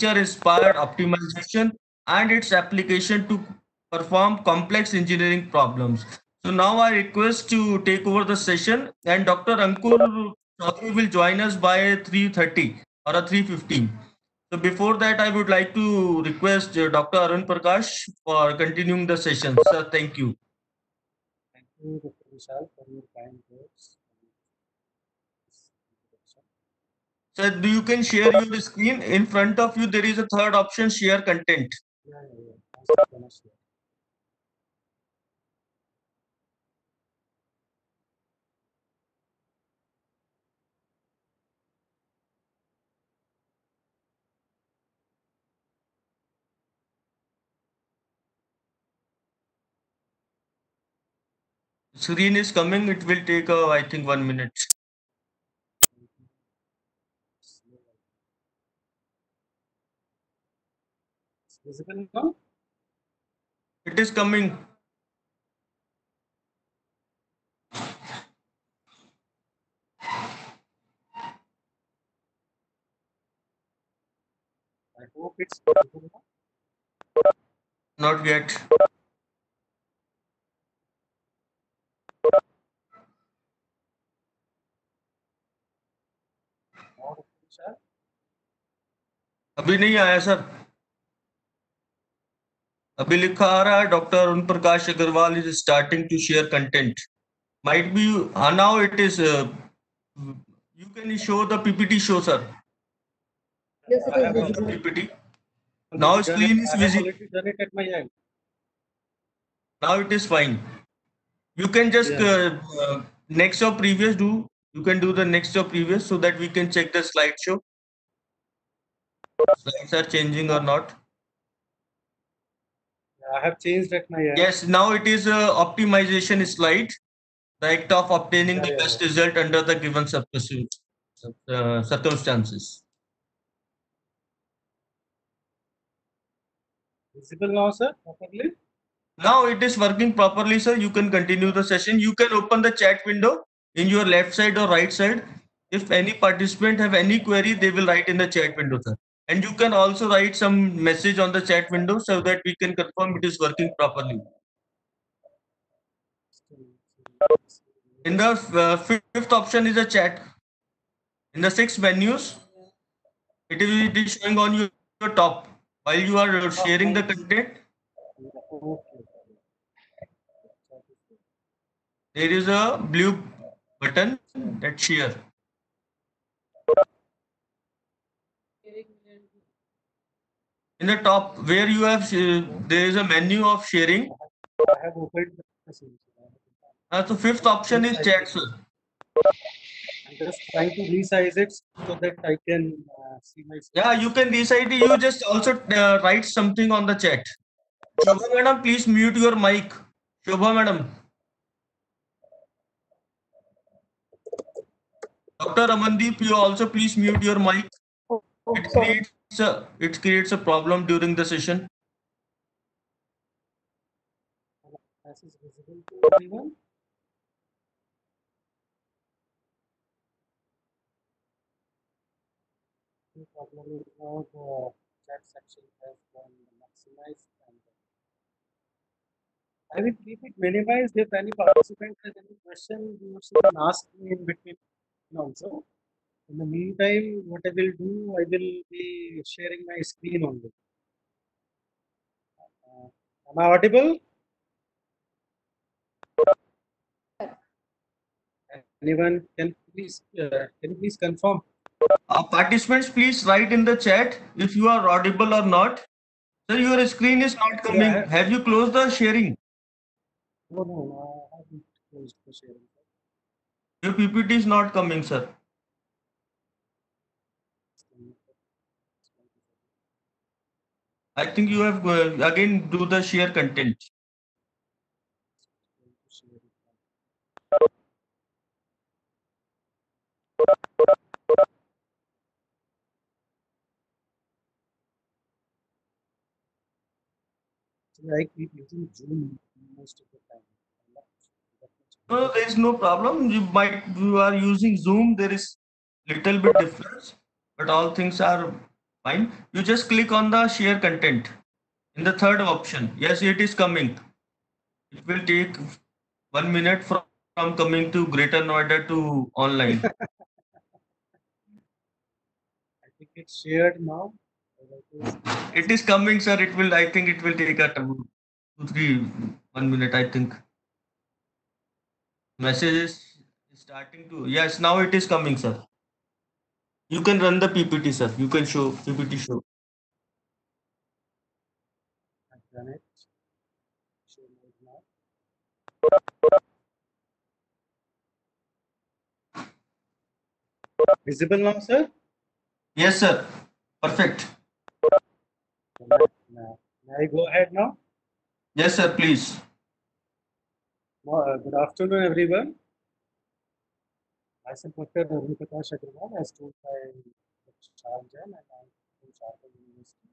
feature-inspired optimization and its application to perform complex engineering problems. So now I request to take over the session, and Dr. Ankur Chaudhary will join us by 3:30 or 3:15. So before that, I would like to request Dr. Arun Prakash for continuing the session. Sir, thank you. Thank you, Dr. Vishal, for your kind words. Sir, you can share your screen. In front of you, there is a third option, share content. Yeah. I'm just gonna share. Screen is coming. It will take, I think, 1 minute. It's visible now? It is coming. I hope it's visible now. Not yet. Now, Dr. Vishal, अभी नहीं आया sir. अभी लिखा आ रहा है doctor Arun Prakash Agarwal is starting to share content. Might be now it is. You can show the PPT show, sir. Yes, it I is have visible. PPT. Now screen is I have visible. already done it at my end. Now it is fine. You can just next or previous do. You can do the next or previous so that we can check the slideshow. Slides are changing or not. I have changed at my end. Yes, now it is a optimization slide. The act of obtaining the best result under the given circumstances. Visible now, sir, properly? Now it is working properly, sir. You can continue the session. You can open the chat window in your left side or right side. If any participant have any query, they will write in the chat window, sir. And you can also write some message on the chat window so that we can confirm it is working properly. In the fifth option is a chat. In the 6 menus, it is showing on your top while you are sharing the content. There is a blue button that share. In the top where you have there is a menu of sharing. I have opened the same. So fifth option is chat, sir. I'm just trying to resize it so that I can see my. Yeah, you can resize it. You just also write something on the chat. Shobha madam, please mute your mic. Shobha madam. Dr. Amandeep, you also please mute your mic. It creates a problem during the session. This is visible to everyone. The problem is now the chat section has been maximized. And I will keep it minimized. If any participant has any question, you can ask me in between also. In the meantime, what I will do, I will be sharing my screen only. Am I audible? Anyone can you please confirm? Participants, please write in the chat if you are audible or not. Sir, your screen is not coming. Yeah, have you closed the sharing? No, I haven't closed the sharing. Your PPT is not coming, sir. I think you have again do the share content. I keep using Zoom most of the time. No, there is no problem. You are using Zoom. There is little bit difference, but all things are Fine. You just click on the share content in the third option. Yes, it is coming. It will take 1 minute from coming to Greater Noida to online. I think it's shared now. It is coming, sir. It will. I think it will take a 1 minute. I think message is starting to. Yes, now it is coming, sir. You can run the PPT, sir. You can show PPT show. I've done it. Show mode now. Visible now, sir? Yes, sir. Perfect. May I go ahead now? Yes, sir. Please. Good afternoon, everyone. Myself, Dr. Ravi Prakash Agrawal, as told by Dr. Shah Jain, and I'm from Jharkhand University.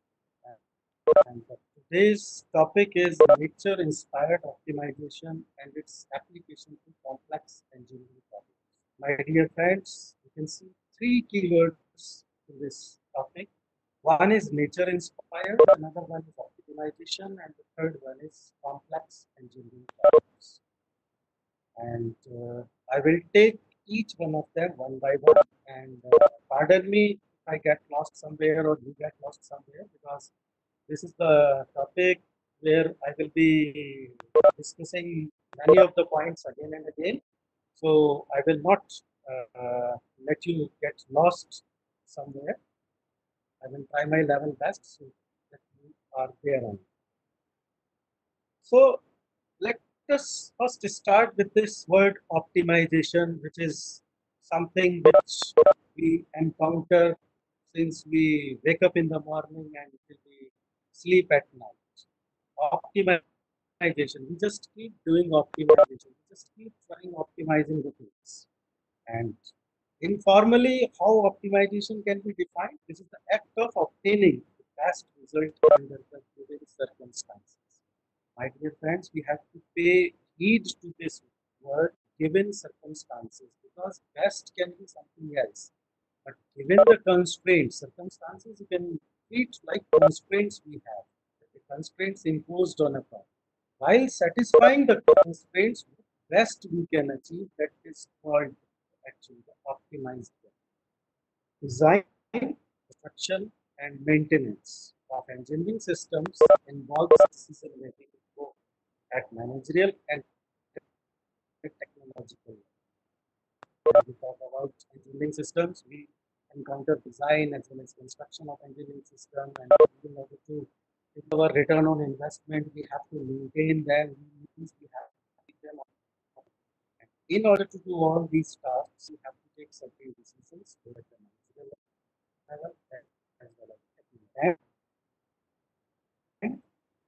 And today's topic is nature-inspired optimization and its application to complex engineering problems. My dear friends, you can see three keywords in this topic. One is nature-inspired, another one is optimization, and the third one is complex engineering problems. And I will take each one of them one by one. And pardon me if I get lost somewhere or you get lost somewhere, because this is the topic where I will be discussing many of the points again and again. So I will not let you get lost somewhere. I will try my level best so that you are there on. So let us first start with this word optimization, which is something which we encounter since we wake up in the morning and till we sleep at night. Optimization. We just keep doing optimization. We just keep trying optimizing the things. And informally, how optimization can be defined? This is the act of obtaining the best result under the given circumstances. My dear friends, we have to pay heed to this word given circumstances, because best can be something else. But given the constraints, circumstances you can treat like constraints we have, the constraints imposed on a problem. While satisfying the constraints, best we can achieve, that is called actually the optimized one. Design, construction, and maintenance of engineering systems involves decision making both at managerial and technological level. When we talk about engineering systems, we encounter design as well as construction of engineering system, and in order to get our return on investment, we have to maintain them. We have to keep them up. And in order to do all these tasks, we have to take certain decisions both at the managerial level as well as technical. And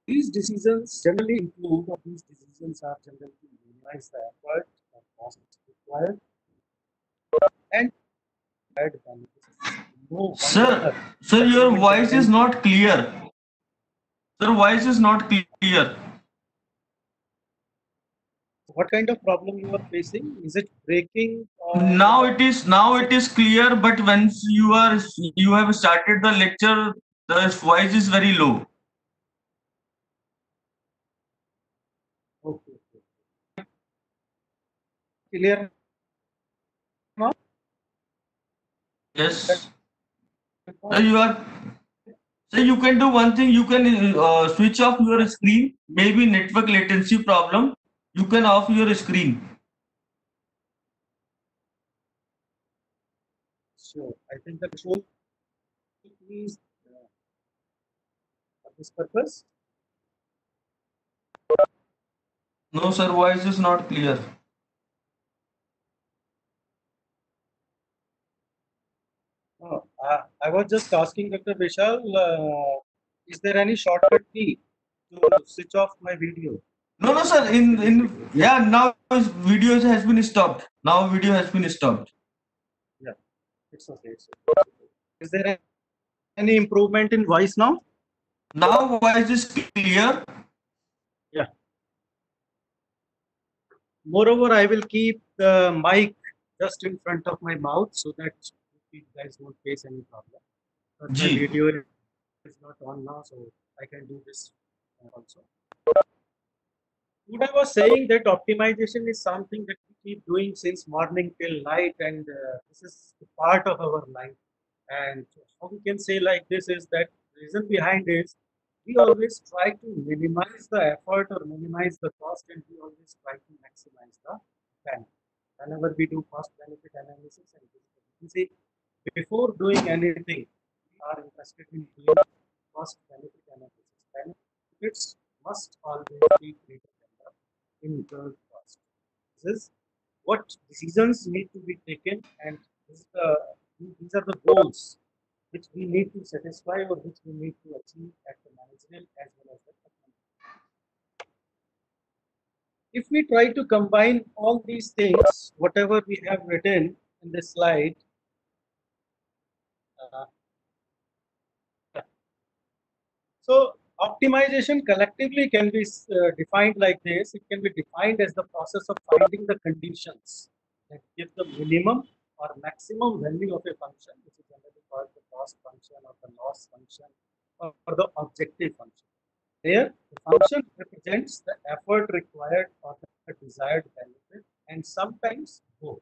these decisions generally include, or these decisions are generally to minimize the effort or cost required and add benefits. No Sir, wonder sir, that your human voice is tendency. not clear. Sir, voice is not clear. What kind of problem you are facing? Is it breaking or Now is it it is clear, but once you have started the lecture, the voice is very low. okay? Clear now? Yes. So you are. So you can do one thing. You can switch off your screen. Maybe network latency problem. You can off your screen. Sure. I think the control is for this purpose. No, sir, voice is not clear. I was just asking Dr. Vishal, is there any shortcut key to switch off my video? No, no, sir. Yeah, now video has been stopped. Now video has been stopped. Yeah, it's okay. It's okay. Is there any improvement in voice now? Now voice is clear. Yeah. Moreover, I will keep the mic just in front of my mouth so that you guys won't face any problem. but my Ji. video is not on now, so I can do this also. What I was saying that optimization is something that we keep doing since morning till night, and this is a part of our life. And how we can say like this is that reason behind is we always try to minimize the effort or minimize the cost, and we always try to maximize the benefit. Whenever we do cost benefit analysis and you see before doing anything, we are interested in doing cost benefit analysis. Benefits must always be greater than the incurred cost. This is what decisions need to be taken, and these are the goals which we need to satisfy or which we need to achieve at the managerial as well as the technical. If we try to combine all these things, whatever we have written in this slide, uh, so optimization collectively can be defined like this. It can be defined as the process of finding the conditions that give the minimum or maximum value of a function, which is generally called the cost function or the loss function or the objective function. There, the function represents the effort required for the desired benefit, and sometimes both.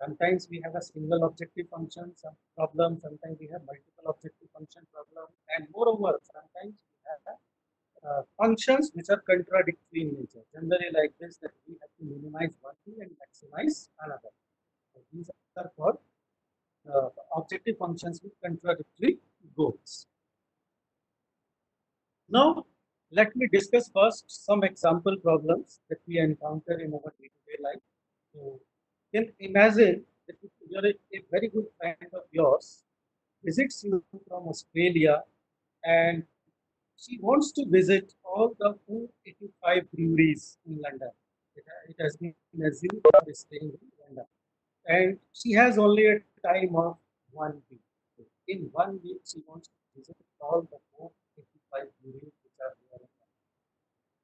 Sometimes we have a single objective function, some problem, sometimes we have multiple objective function problem, and moreover, sometimes we have functions which are contradictory in nature. Generally like this, that we have to minimize one thing and maximize another. So these are called objective functions with contradictory goals. Now, let me discuss first some example problems that we encounter in our day-to-day life. So, you can imagine that if you're a very good friend of yours visits you from Australia, and she wants to visit all the 485 breweries in London. It has been assumed that is staying in London, and she has only a time of 1 week. In 1 week, she wants to visit all the 485 breweries which are there in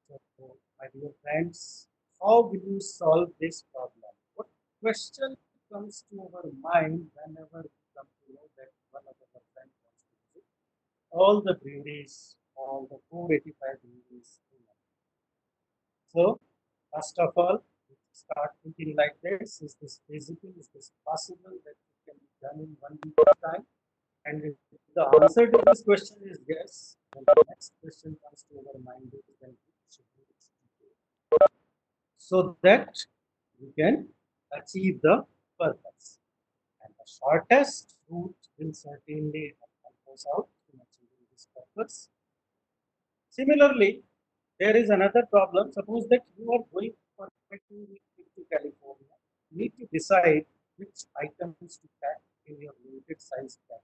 London. So, my dear friends, how will you solve this problem? What question comes to our mind whenever we come to know that one of our friends wants to visit all the breweries, all the 485 breweries in London? So, first of all, we start thinking like this: is this feasible? Is this possible that it can be done in 1 week of time? And if the answer to this question is yes, then the next question comes to our mind is then we should do it so that we can achieve the purpose. And the shortest route will certainly help us out in achieving this purpose. Similarly, there is another problem. Suppose that you are going for a 2-week trip to California. You need to decide which items to pack in your limited size bag.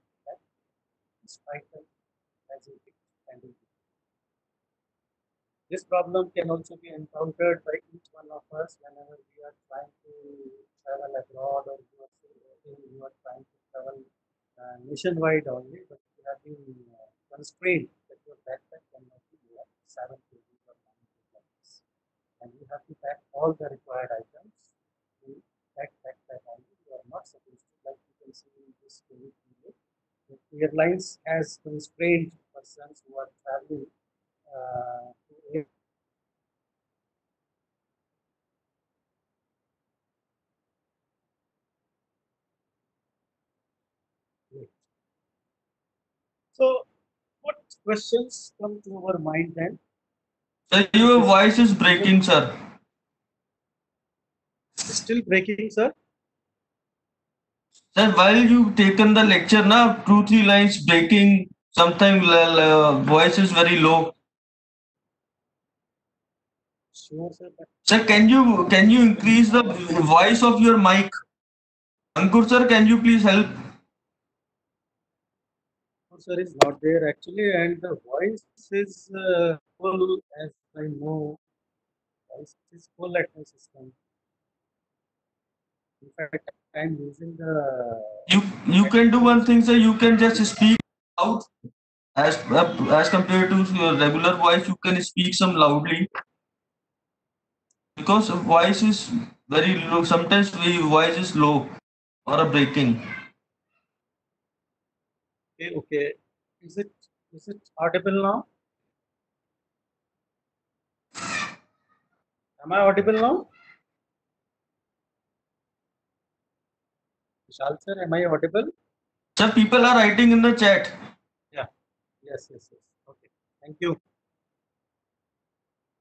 Which item has a big handle. This problem can also be encountered by each one of us whenever we are trying to travel abroad, or you are trying to travel nationwide only, but you have been constrained that your backpack cannot be more than 7 kg or 9 kg. And you have to pack all the required items in that backpack only. You are not supposed to, like you can see in this COVID period, the airlines has constrained persons who are traveling to So, what questions come to our mind then? Sir, your voice is breaking, sir. Still breaking, sir? Sir, while you taken the lecture, now 2-3 lines breaking. Sometimes voice is very low. Sure, sir. Sir, can you increase the voice of your mic? Ankur sir, can you please help? Sir is not there actually, and the voice is full, as I know. Voice is full at my system. In fact, I'm using the. You can do one thing, sir. You can just speak out as compared to your regular voice. You can speak some loudly because voice is very low. Sometimes voice is low or a breaking. Okay. Is it audible now? Am I audible now? Vishal sir, am I audible? Sir, people are writing in the chat. Yeah. Yes. Okay. Thank you.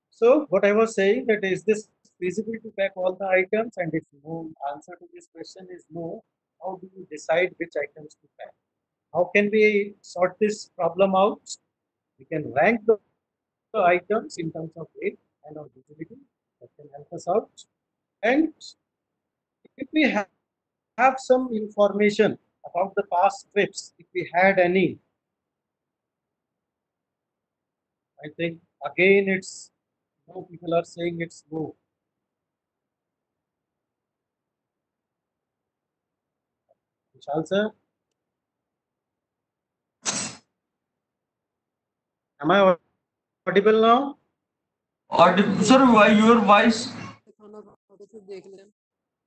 So what I was saying, that is this feasible to pack all the items, and if no, answer to this question is no, how do you decide which items to pack? How can we sort this problem out? We can rank the items in terms of weight and of utility. That can help us out. And if we have some information about the past trips, if we had any, I think again it's no, people are saying it's no. Vishal sir, am I audible now? Or sir, why your voice? खाना खाता तो फिर देख लेते हैं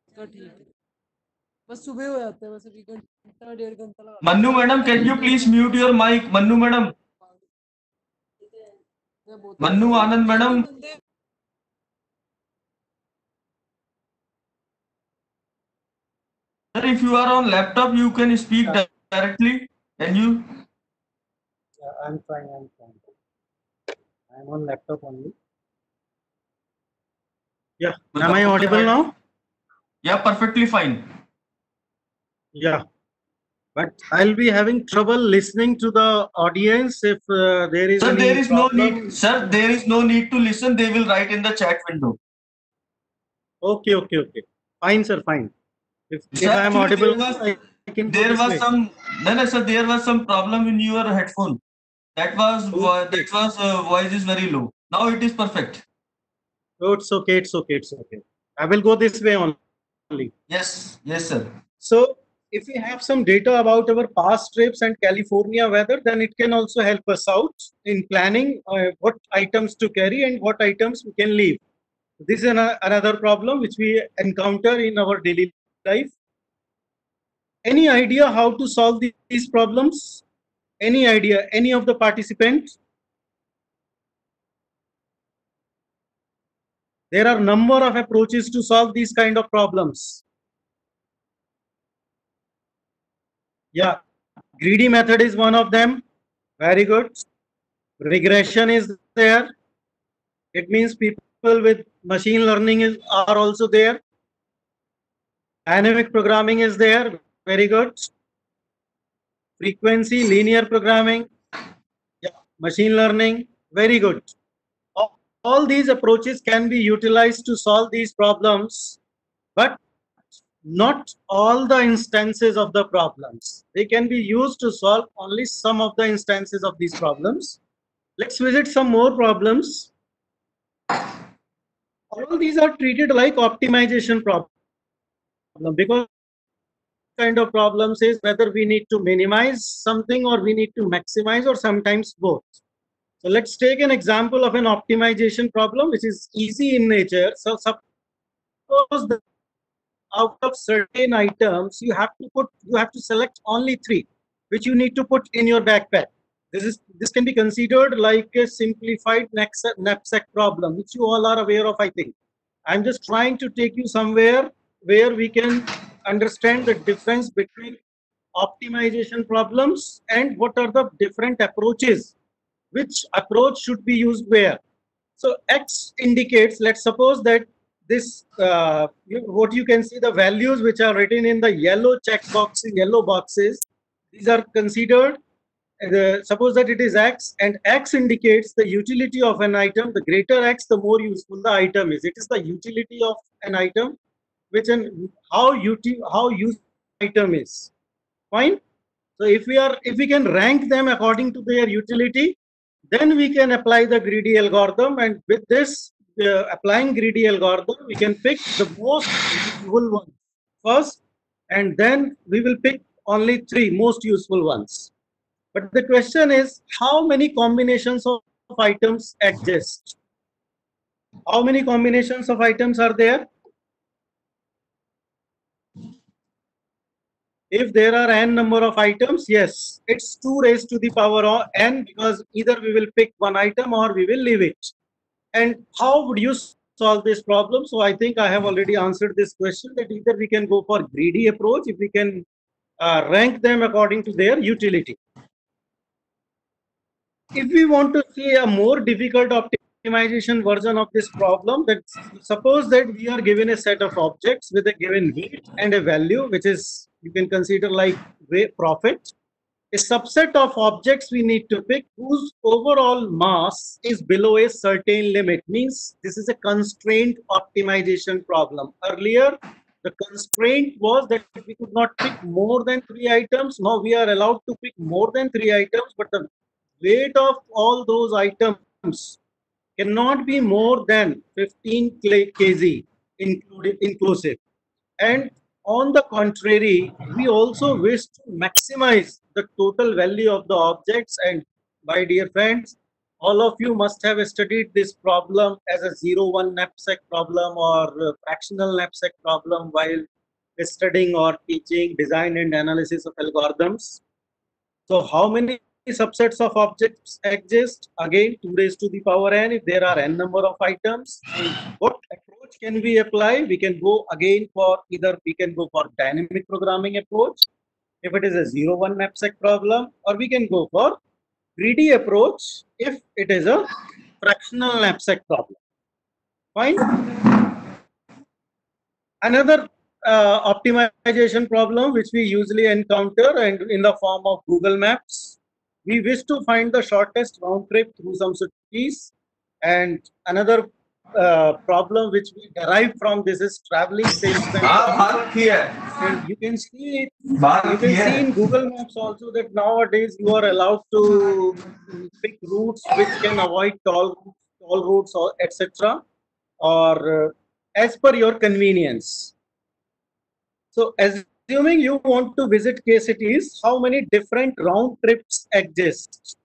इसका ठीक है बस सुबह हो जाता है वैसे भी घंटा 1.5 घंटा लगा Manu madam, can you please mute your mic? Manu madam. Manu Anand madam. Sir, if you are on laptop, you can speak directly. Can you? Yeah, I'm trying. I'm on laptop only. Yeah. Am I audible now? Yeah, perfectly fine. Yeah. But I'll be having trouble listening to the audience if there is Sir, any there is no problem. need. Sir, there is no need to listen. They will write in the chat window. Okay. Fine, sir. Fine. If Sir, I am actually, audible, I can go there this was way. some. No, sir. There was some problem in your headphone. That was Okay. voice is very low. Now it is perfect. Oh, it's okay. I will go this way only. Yes, sir. So if we have some data about our past trips and California weather, then it can also help us out in planning what items to carry and what items we can leave. This is another problem which we encounter in our daily life. Any idea how to solve these problems? Any idea? Any of the participants? There are number of approaches to solve these kind of problems. Yeah, greedy method is one of them. Very good. Regression is there. It means people with machine learning are also there. Dynamic programming is there. Very good. Frequency, linear programming, yeah, machine learning. Very good. All these approaches can be utilized to solve these problems, but not all the instances of the problems. They can be used to solve only some of the instances of these problems. Let's visit some more problems. All these are treated like optimization problem because kind of problems is whether we need to minimize something or we need to maximize, or sometimes both. So let's take an example of an optimization problem which is easy in nature. So suppose that out of certain items you have to select only 3 which you need to put in your backpack. This can be considered like a simplified knapsack problem, which you all are aware of, I think. I'm just trying to take you somewhere where we can understand the difference between optimization problems and what are the different approaches, which approach should be used where. So X indicates, let's suppose that this what you can see, the values which are written in the yellow yellow boxes, these are considered suppose that it is X, and X indicates the utility of an item. The greater X, the more useful the item is. It is the utility of an item, which and how useful item is. Fine. So if we can rank them according to their utility, then we can apply the greedy algorithm, and with this applying greedy algorithm, we can pick the most useful one first, and then we will pick only 3 most useful ones. But the question is, how many combinations of items exist? How many combinations of items are there? If there are n number of items, yes, it's 2 raised to the power of n, because either we will pick one item or we will leave it. And how would you solve this problem? So I think I have already answered this question, that either we can go for greedy approach, if we can rank them according to their utility. If we want to see a more difficult optimization version of this problem, that suppose that we are given a set of objects with a given weight and a value, which is, you can consider like profit. A subset of objects we need to pick whose overall mass is below a certain limit, means this is a constraint optimization problem. Earlier, the constraint was that we could not pick more than 3 items. Now we are allowed to pick more than 3 items, but the weight of all those items cannot be more than 15 kg inclusive. And on the contrary, we also wish to maximize the total value of the objects. And my dear friends, all of you must have studied this problem as a 0-1 knapsack problem or fractional knapsack problem while studying or teaching design and analysis of algorithms. So how many subsets of objects exist? Again, 2 raised to the power n if there are n number of items. And what approach can we apply? We can go again for either we can go for dynamic programming approach if it is a 0-1 knapsack problem, or we can go for greedy approach if it is a fractional knapsack problem. Fine. Another optimization problem which we usually encounter, and in the form of Google Maps, we wish to find the shortest round trip through some cities. And another problem which we derive from this is traveling salesman. And you can see in Google Maps also that nowadays you are allowed to pick routes which can avoid toll routes or etc. or as per your convenience. So assuming you want to visit K cities, how many different round trips exist?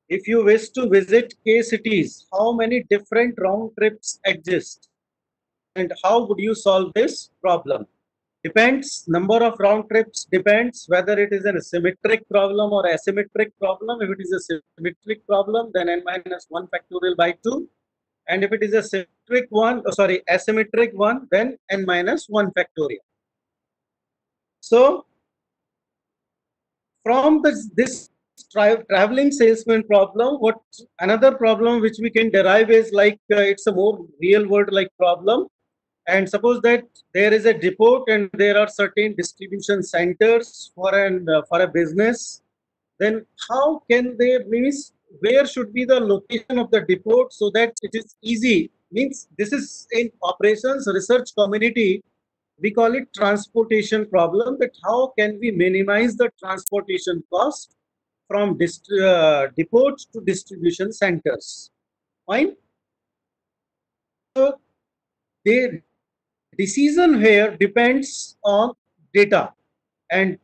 If you wish to visit K cities, how many different round trips exist? And how would you solve this problem? Depends, number of round trips depends whether it is a symmetric problem or asymmetric problem. If it is a symmetric problem, then n minus 1 factorial by 2. And if it is a asymmetric one, then n minus 1 factorial. So from this traveling salesman problem, what another problem which we can derive is like it's a more real world like problem. And suppose that there is a depot and there are certain distribution centers for a business, then how can they, means where should be the location of the depot so that it is easy? Means this is in operations research community, we call it transportation problem, that how can we minimize the transportation cost from depot to distribution centers. Fine. So the decision here depends on data, and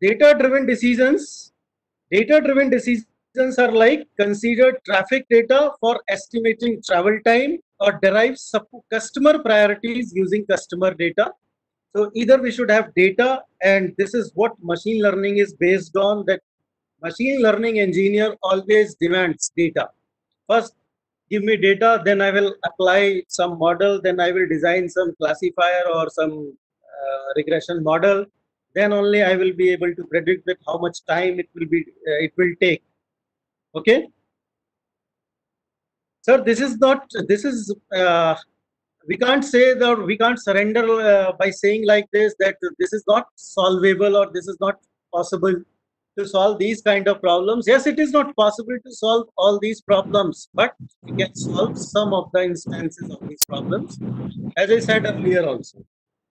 data-driven decisions are like consider traffic data for estimating travel time or derive customer priorities using customer data. So either we should have data, and this is what machine learning is based on, that machine learning engineer always demands data. First, give me data, then I will apply some model, then I will design some classifier or some regression model. Then only I will be able to predict that how much time it will take. Okay. Sir, we can't say that we can't surrender by saying like this, that this is not solvable or this is not possible to solve these kind of problems. Yes, it is not possible to solve all these problems, but we can solve some of the instances of these problems, as I said earlier also.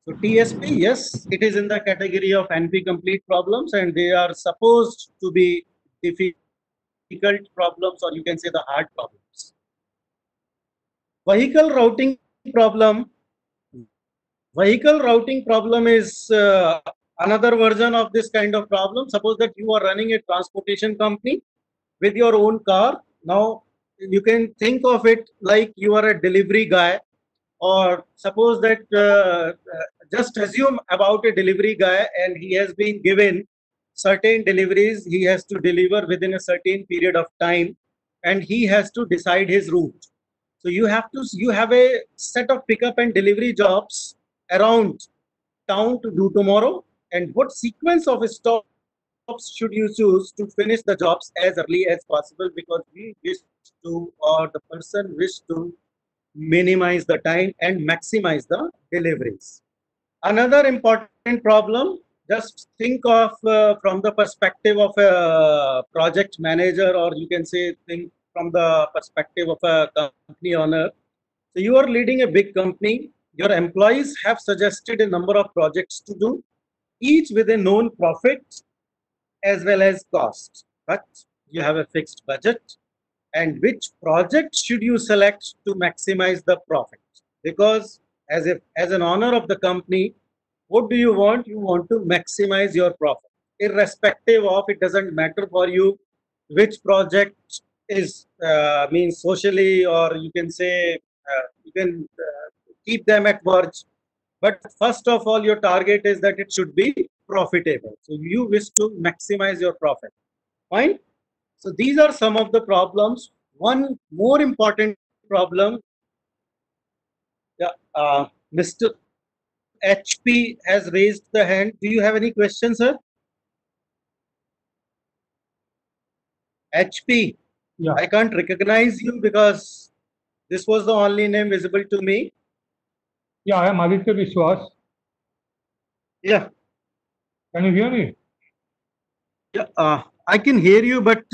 So TSP, yes, it is in the category of NP complete problems, and they are supposed to be difficult problems, or you can say the hard problems. Vehicle routing problem is another version of this kind of problem. Suppose that you are running a transportation company with your own car. Now you can think of it like you are a delivery guy, or suppose that just assume about a delivery guy, and he has been given certain deliveries he has to deliver within a certain period of time, and he has to decide his route. So you have a set of pickup and delivery jobs around town to do tomorrow, and what sequence of stops should you choose to finish the jobs as early as possible, because we wish to, or the person wish to, minimize the time and maximize the deliveries. Another important problem, just think of from the perspective of a project manager, or you can say think from the perspective of a company owner. So you are leading a big company, your employees have suggested a number of projects to do, each with a known profit as well as cost, but you have a fixed budget, and which project should you select to maximize the profit? Because as an owner of the company, what do you want? You want to maximize your profit, irrespective of, it doesn't matter for you which project is means socially, or you can say you can keep them at verge. But first of all, your target is that it should be profitable. So you wish to maximize your profit. Fine. So these are some of the problems. One more important problem. Yeah, Mr. HP has raised the hand. Do you have any questions, sir? HP. Yeah. I can't recognize you because this was the only name visible to me. Yeah, I am Aditya Vishwas. Yeah. Can you hear me? Yeah. I can hear you, but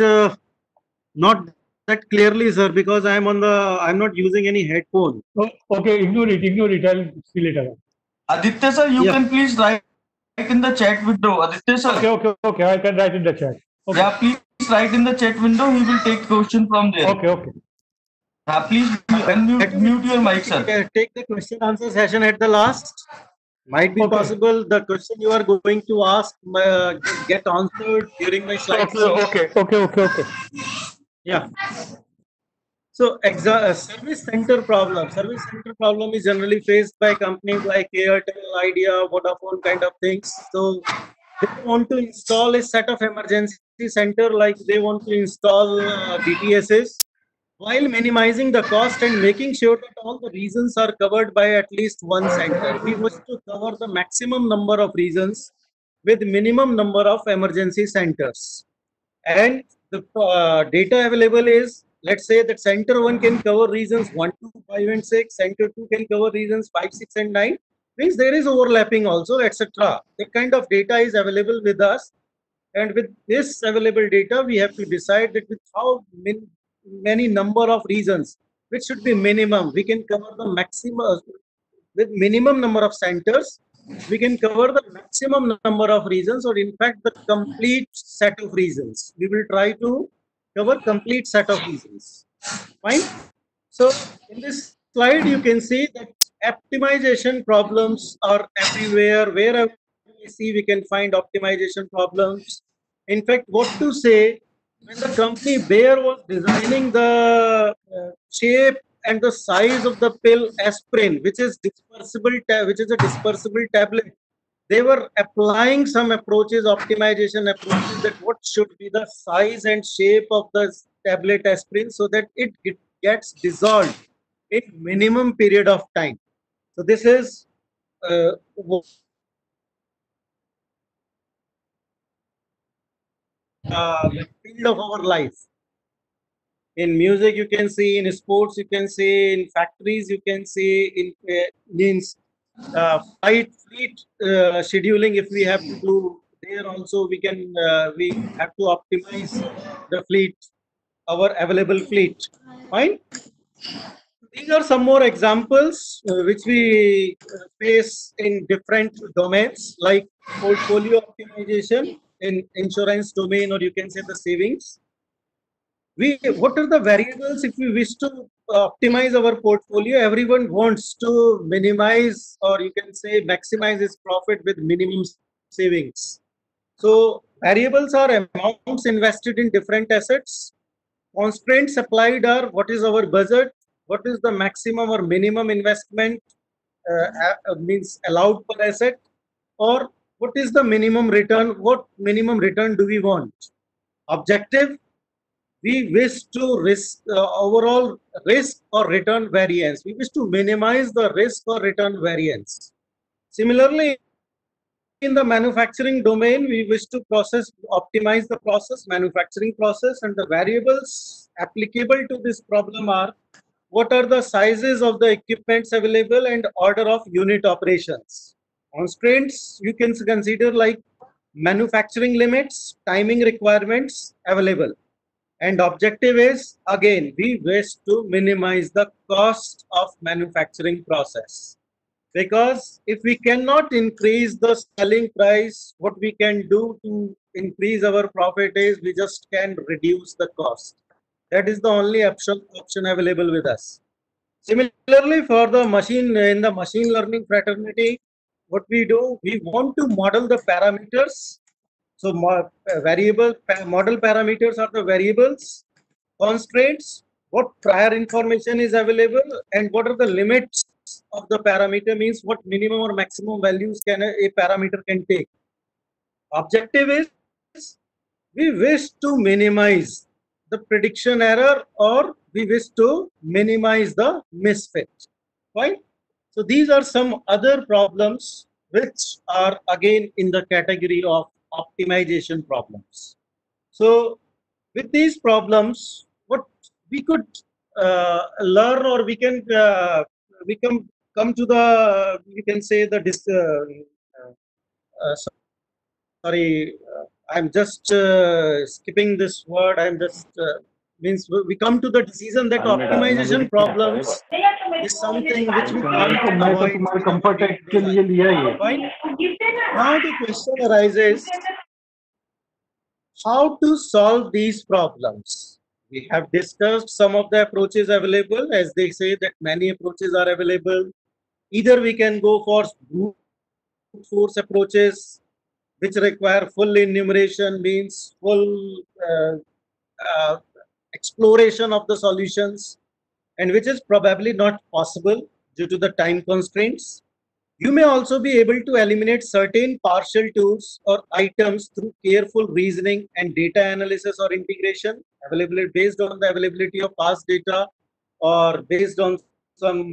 not that clearly, sir, because I'm not using any headphone. Oh, okay, ignore it. I'll see later. Aditya sir, you Yeah. can please write in the chat window. Aditya sir. Okay. I can write in the chat. Okay. Yeah, please write in the chat window. He will take question from there. Okay. Please mute your mic, sir. Take the question answer session at the last. Might be Okay. possible the question you are going to ask get answered during my slides. Okay. Yeah. So service center problem. Service center problem is generally faced by companies like Airtel, Idea, Vodafone kind of things. So they want to install a set of emergency center, like they want to install DTSs, while minimizing the cost and making sure that all the regions are covered by at least one center. We wish to cover the maximum number of regions with minimum number of emergency centers. And the data available is, let's say that center 1 can cover regions 1, 2, 5 and 6, center 2 can cover regions 5, 6 and 9, means there is overlapping also, etc. That kind of data is available with us, and with this available data we have to decide that with how many number of regions, which should be minimum, we can cover the maximum. With minimum number of centers, we can cover the maximum number of regions, or in fact the complete set of regions. We will try to cover complete set of regions. Fine. So in this slide you can see that optimization problems are everywhere. Wherever we see, we can find optimization problems. In fact, what to say, when the company Bayer was designing the shape and the size of the pill aspirin, which is a dispersible tablet, they were applying some approaches, optimization approaches, that what should be the size and shape of the tablet aspirin so that it gets dissolved in minimum period of time. So this is the field of our life. In music you can see, in sports you can see, in factories you can see, in fleet scheduling, if we have to do there also, we have to optimize the fleet, our available fleet. Fine. These are some more examples which we face in different domains, like portfolio optimization in insurance domain, or you can say the savings. What are the variables if we wish to optimize our portfolio? Everyone wants to minimize, or you can say maximize his profit with minimum savings. So variables are amounts invested in different assets. Constraints applied are what is our budget, what is the maximum or minimum investment means allowed per asset, or what is the minimum return? What minimum return do we want? Objective, we wish to risk overall risk or return variance. We wish to minimize the risk or return variance. Similarly, in the manufacturing domain, we wish to optimize the manufacturing process, and the variables applicable to this problem are what are the sizes of the equipments available and order of unit operations. Constraints you can consider like manufacturing limits, timing requirements available. And objective is, again, we wish to minimize the cost of manufacturing process. Because if we cannot increase the selling price, what we can do to increase our profit is we just can reduce the cost. That is the only option available with us. Similarly, for the machine learning fraternity, what we do, we want to model the parameters. So model parameters are the variables, constraints, what prior information is available, and what are the limits of the parameter, means what minimum or maximum values can a parameter can take. Objective is we wish to minimize the prediction error, or we wish to minimize the misfit. Right? So these are some other problems which are again in the category of optimization problems. So with these problems, what we could learn, or we can come to the, you can say the sorry, I'm just skipping this word. I'm just means we come to the decision that optimization problems is something which we can't avoid. Right? Now the question arises, how to solve these problems? We have discussed some of the approaches available, as they say that many approaches are available. Either we can go for brute force approaches, which require full enumeration, means full exploration of the solutions, and which is probably not possible due to the time constraints. You may also be able to eliminate certain partial tools or items through careful reasoning and data analysis or integration, availability based on the availability of past data, or based on some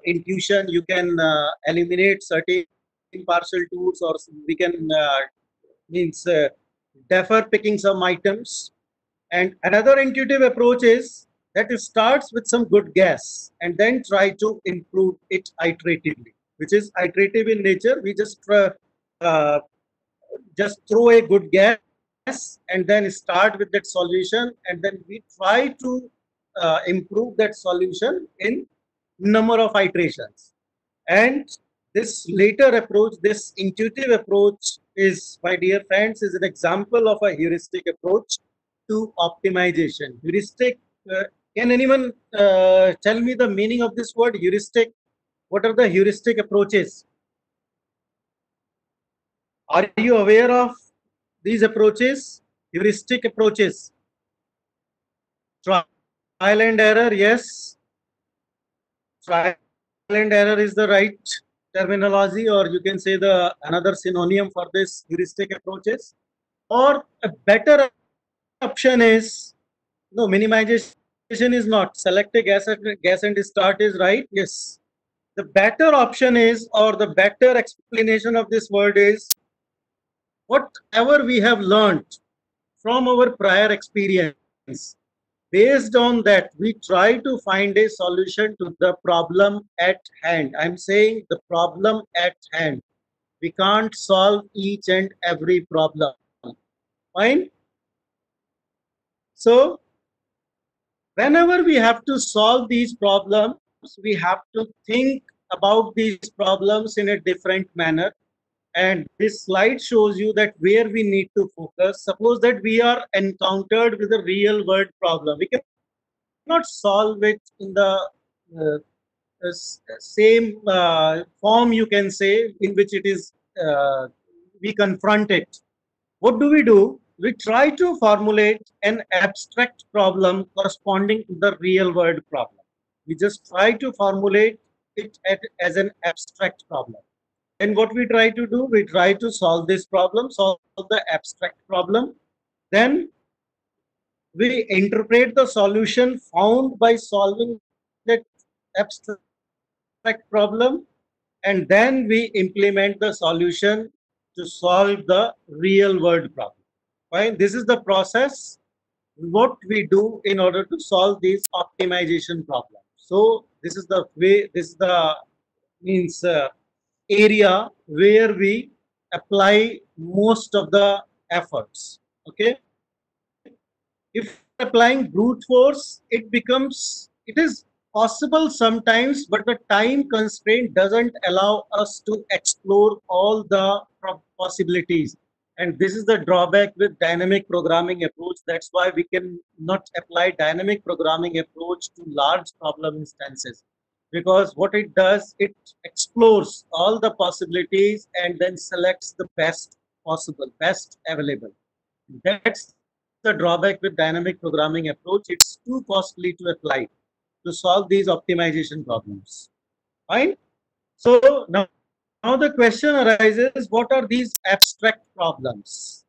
intuition. You can eliminate certain partial tools, or we can defer picking some items. And another intuitive approach is that it starts with some good guess and then try to improve it iteratively, which is iterative in nature. We just throw a good guess and then start with that solution, and then we try to improve that solution in number of iterations. And this later approach, this intuitive approach is, my dear friends, is an example of a heuristic approach to optimization. Heuristic, can anyone tell me the meaning of this word heuristic? What are the heuristic approaches? Are you aware of these approaches? Heuristic approaches. Trial and error, yes. Trial and error is the right terminology, or you can say the another synonym for this heuristic approaches. Or a better option is, no, minimization is not. Select a guess and start is right. Yes. The better option is, or the better explanation of this word is, whatever we have learned from our prior experience, based on that, we try to find a solution to the problem at hand. I'm saying the problem at hand. We can't solve each and every problem. Fine? So, whenever we have to solve these problems, we have to think about these problems in a different manner. And this slide shows you that where we need to focus. Suppose that we are encountered with a real world problem. We cannot solve it in the same form, you can say, in which it is we confront it. What do? We try to formulate an abstract problem corresponding to the real world problem. We just try to formulate it as an abstract problem. And what we try to do, we try to solve this problem, solve the abstract problem. Then we interpret the solution found by solving that abstract problem, and then we implement the solution to solve the real world problem. Fine. This is the process what we do in order to solve these optimization problems. So this is the way, this is the means area where we apply most of the efforts. Okay. If applying brute force, it is possible sometimes, but the time constraint doesn't allow us to explore all the possibilities. And this is the drawback with dynamic programming approach. That's why we can not apply dynamic programming approach to large problem instances, because what it does, it explores all the possibilities and then selects the best possible, best available. That's the drawback with dynamic programming approach. It's too costly to apply to solve these optimization problems. Fine. So now the question arises, what are these abstract problems?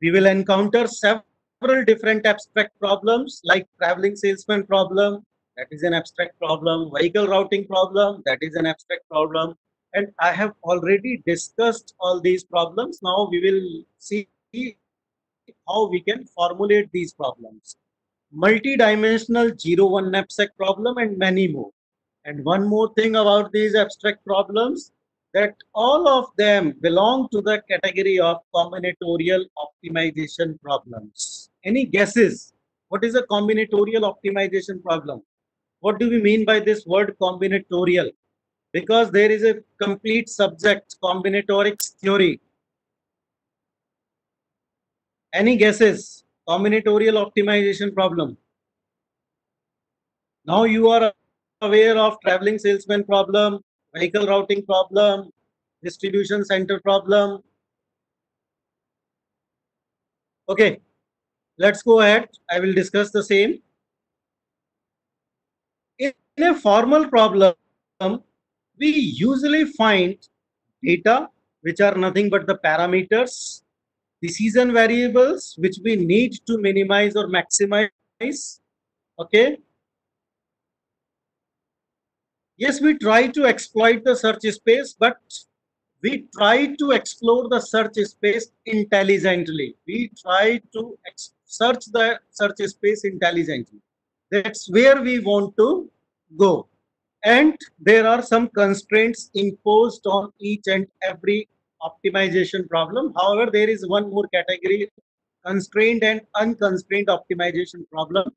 We will encounter several different abstract problems, like traveling salesman problem, that is an abstract problem, vehicle routing problem, that is an abstract problem. And I have already discussed all these problems. Now we will see how we can formulate these problems. Multi-dimensional 0-1 knapsack problem and many more. And one more thing about these abstract problems, that all of them belong to the category of combinatorial optimization problems. Any guesses? What is a combinatorial optimization problem? What do we mean by this word combinatorial? Because there is a complete subject, combinatorics theory. Any guesses? Combinatorial optimization problem. Now you are aware of traveling salesman problem, vehicle routing problem, distribution center problem. Okay, let's go ahead. I will discuss the same. In a formal problem, we usually find data, which are nothing but the parameters, decision variables, which we need to minimize or maximize. Okay. Yes, we try to exploit the search space, but we try to explore the search space intelligently. We try to search the search space intelligently. That's where we want to go. And there are some constraints imposed on each and every optimization problem. However, there is one more category, constrained and unconstrained optimization problem.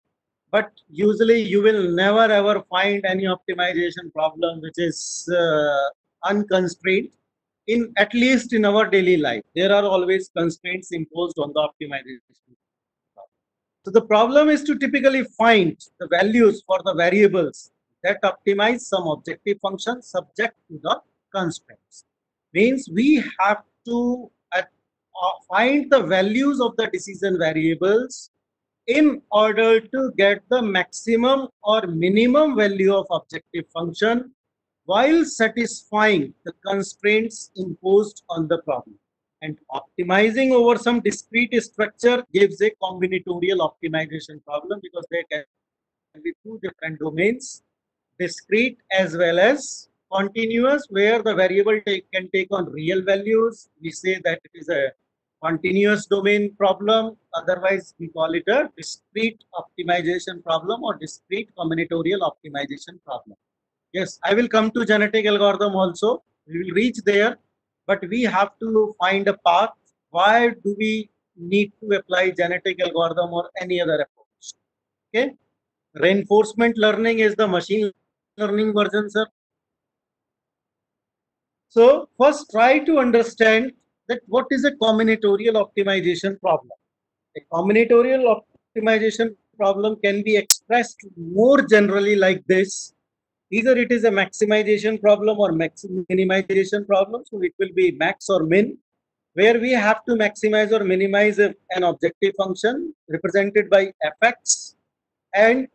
But usually you will never ever find any optimization problem which is unconstrained, in at least in our daily life. There are always constraints imposed on the optimization problem. So the problem is to typically find the values for the variables that optimize some objective function subject to the constraints. Means we have to find the values of the decision variables in order to get the maximum or minimum value of objective function while satisfying the constraints imposed on the problem. And optimizing over some discrete structure gives a combinatorial optimization problem, because there can be two different domains, discrete as well as continuous, where the variable can take on real values. We say that it is a continuous domain problem. Otherwise, we call it a discrete optimization problem or discrete combinatorial optimization problem. Yes, I will come to genetic algorithm also. We will reach there, but we have to find a path. Why do we need to apply genetic algorithm or any other approach? Okay. Reinforcement learning is the machine learning version, sir. So first try to understand that what is a combinatorial optimization problem. A combinatorial optimization problem can be expressed more generally like this. Either it is a maximization problem or minimization problem. So it will be max or min, where we have to maximize or minimize an objective function represented by fx, and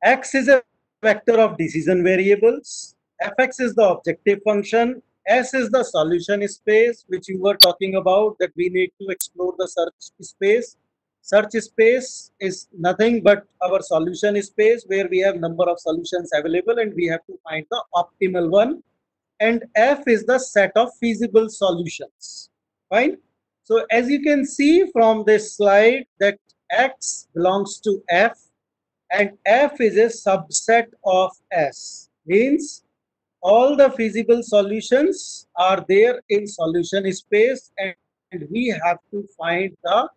x is a vector of decision variables, fx is the objective function, S is the solution space which you were talking about, that we need to explore the search space. Search space is nothing but our solution space where we have number of solutions available and we have to find the optimal one. And F is the set of feasible solutions. Fine. So as you can see from this slide that X belongs to F and F is a subset of S. Means all the feasible solutions are there in solution space and we have to find the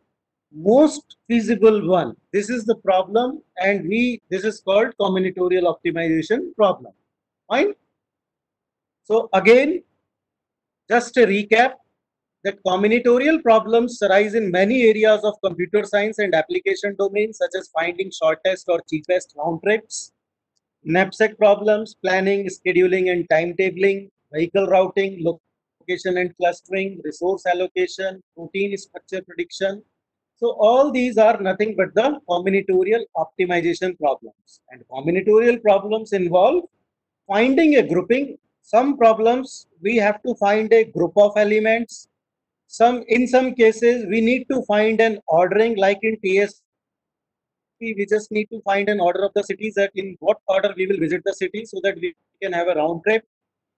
most feasible one. This is the problem and this is called combinatorial optimization problem. Fine. So again, just a recap that combinatorial problems arise in many areas of computer science and application domains such as finding shortest or cheapest round trips, knapsack problems, planning, scheduling and timetabling, vehicle routing, location and clustering, resource allocation, protein structure prediction. So all these are nothing but the combinatorial optimization problems. And combinatorial problems involve finding a grouping. Some problems we have to find a group of elements. In some cases we need to find an ordering, like in TSP we just need to find an order of the cities, that in what order we will visit the city so that we can have a round trip,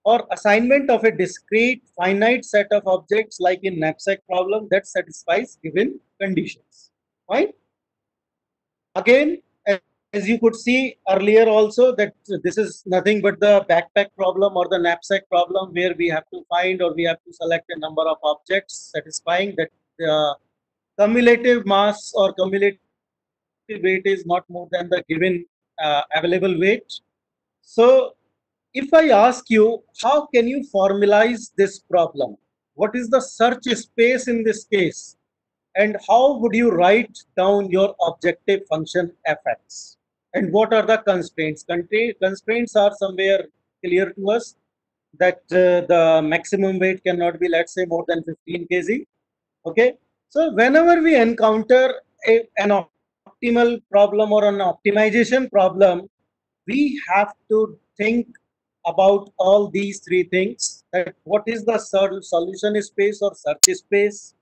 or assignment of a discrete finite set of objects like in knapsack problem that satisfies given conditions. Fine. Again, as you could see earlier also, that this is nothing but the backpack problem or the knapsack problem where we have to find or we have to select a number of objects satisfying that the cumulative mass or cumulative weight is not more than the given available weight. So if I ask you, how can you formalize this problem? What is the search space in this case? And how would you write down your objective function fx? And what are the constraints? Constraints are somewhere clear to us, that the maximum weight cannot be, let's say, more than 15 kg. Okay. So whenever we encounter an optimal problem or an optimization problem, we have to think about all these three things, that what is the solution space or search space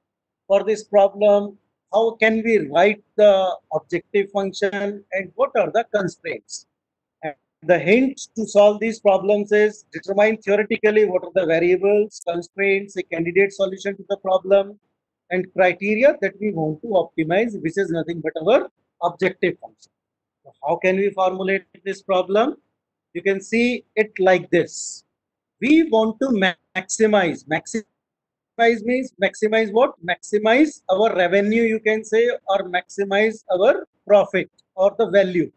for this problem, how can we write the objective function, and what are the constraints. And the hint to solve these problems is determine theoretically what are the variables, constraints, a candidate solution to the problem, and criteria that we want to optimize, which is nothing but our objective function. So how can we formulate this problem? You can see it like this. We want to maximize. Maximize means maximize what? Maximize our revenue, you can say, or maximize our profit or the value.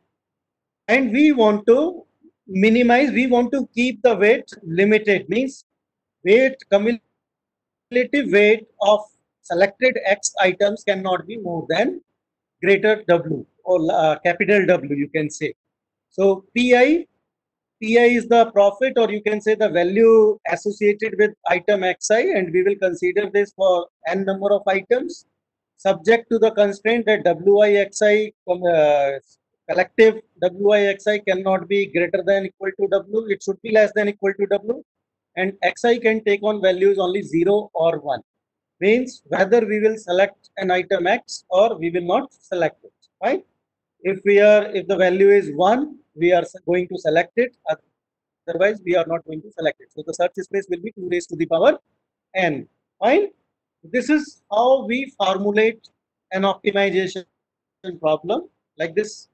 And we want to minimize, we want to keep the weight limited, means cumulative weight of selected X items cannot be more than greater W or capital W, you can say. So PI is the profit, or you can say the value associated with item Xi, and we will consider this for n number of items, subject to the constraint that Wixi collective Wixi cannot be greater than equal to W. It should be less than equal to W, and Xi can take on values only 0 or 1. Means whether we will select an item X or we will not select it. Right? If the value is 1, we are going to select it. Otherwise, we are not going to select it. So the search space will be 2 raised to the power n. Fine. This is how we formulate an optimization problem like this.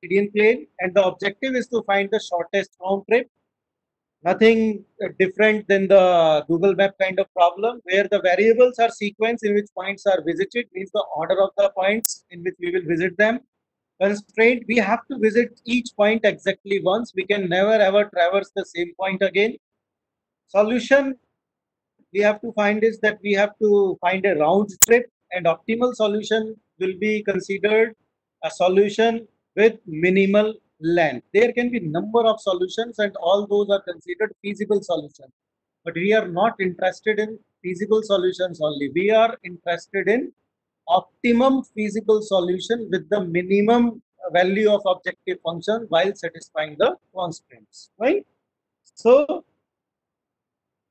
Meridian plane, and the objective is to find the shortest round trip. Nothing different than the Google Map kind of problem, where the variables are sequence in which points are visited, means the order of the points in which we will visit them. Constraint, we have to visit each point exactly once. We can never ever traverse the same point again. Solution, we have to find is that we have to find a round trip, and optimal solution will be considered a solution with minimal length. There can be number of solutions and all those are considered feasible solutions. But we are not interested in feasible solutions only. We are interested in optimum feasible solution with the minimum value of objective function while satisfying the constraints, right? So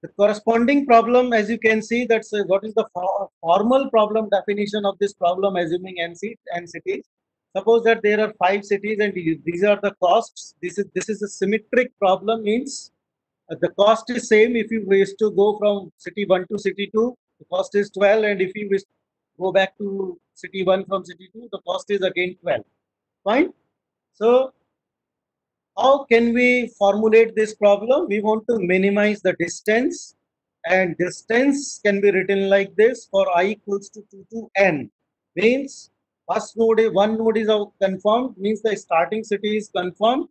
the corresponding problem, as you can see, that's what is the formal problem definition of this problem, assuming n cities. Suppose that there are 5 cities and these are the costs. This is a symmetric problem, means the cost is same if you wish to go from city 1 to city 2, the cost is 12, and if you wish to go back to city 1 from city 2, the cost is again 12. Fine. So how can we formulate this problem? We want to minimize the distance, and distance can be written like this: for I equals to 2 to n, means first node, one node is confirmed, means the starting city is confirmed,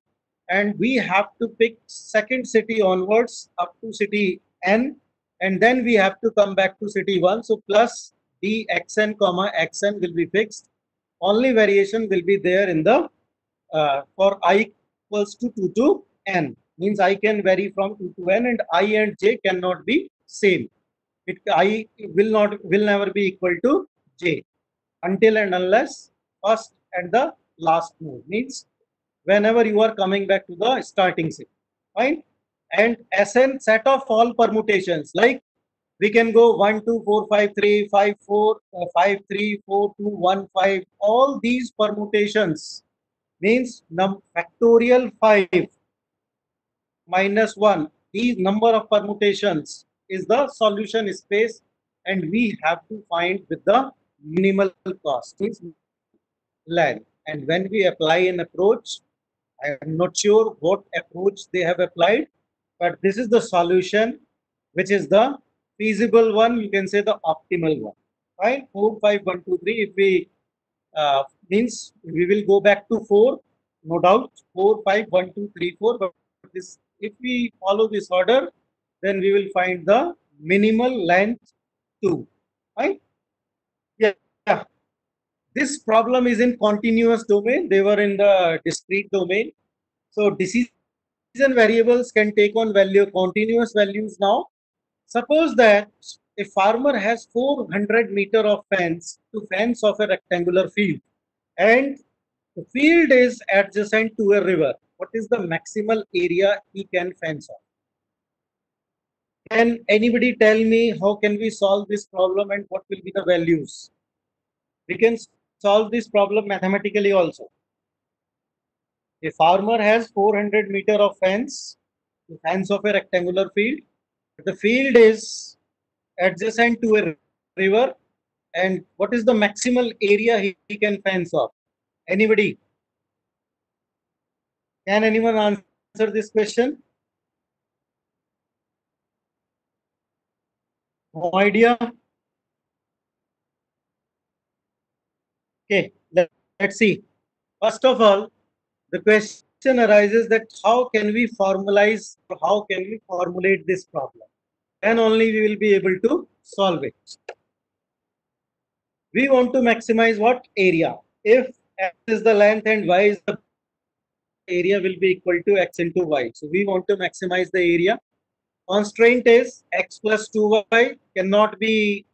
and we have to pick second city onwards up to city n, and then we have to come back to city 1. So plus dxn comma xn will be fixed. Only variation will be there in the for I equals to 2 to n, means I can vary from 2 to n, and I and j cannot be same. I will never be equal to j until and unless first and the last node, means whenever you are coming back to the starting city, fine. And Sn set of all permutations, like we can go 1 2 4 5 3 5 4 5 3 4 2 1 5. All these permutations means factorial 5 minus 1. These number of permutations is the solution space, and we have to find with the minimal cost, means length. And when we apply an approach, I am not sure what approach they have applied, but this is the solution which is the feasible one, you can say the optimal one, right? 4 5 1 2 3. If we means we will go back to 4, no doubt, 4 5 1 2 3 4, but this, if we follow this order, then we will find the minimal length 2, right? Yeah. This problem is in continuous domain, they were in the discrete domain. So decision variables can take on continuous values now. Suppose that a farmer has 400 meter of fence to fence of a rectangular field, and the field is adjacent to a river. What is the maximal area he can fence off? Can anybody tell me how can we solve this problem and what will be the values? We can solve this problem mathematically also. A farmer has 400 meter of fence to fence of a rectangular field. The field is adjacent to a river, and what is the maximal area he can fence off? Anybody? Can anyone answer this question? No idea? Okay, let's see. First of all, the question arises that how can we formalize, or how can we formulate this problem? Then only we will be able to solve it. We want to maximize what? Area. If x is the length and y is the area, will be equal to x into y. So we want to maximize the area. Constraint is x plus 2y cannot be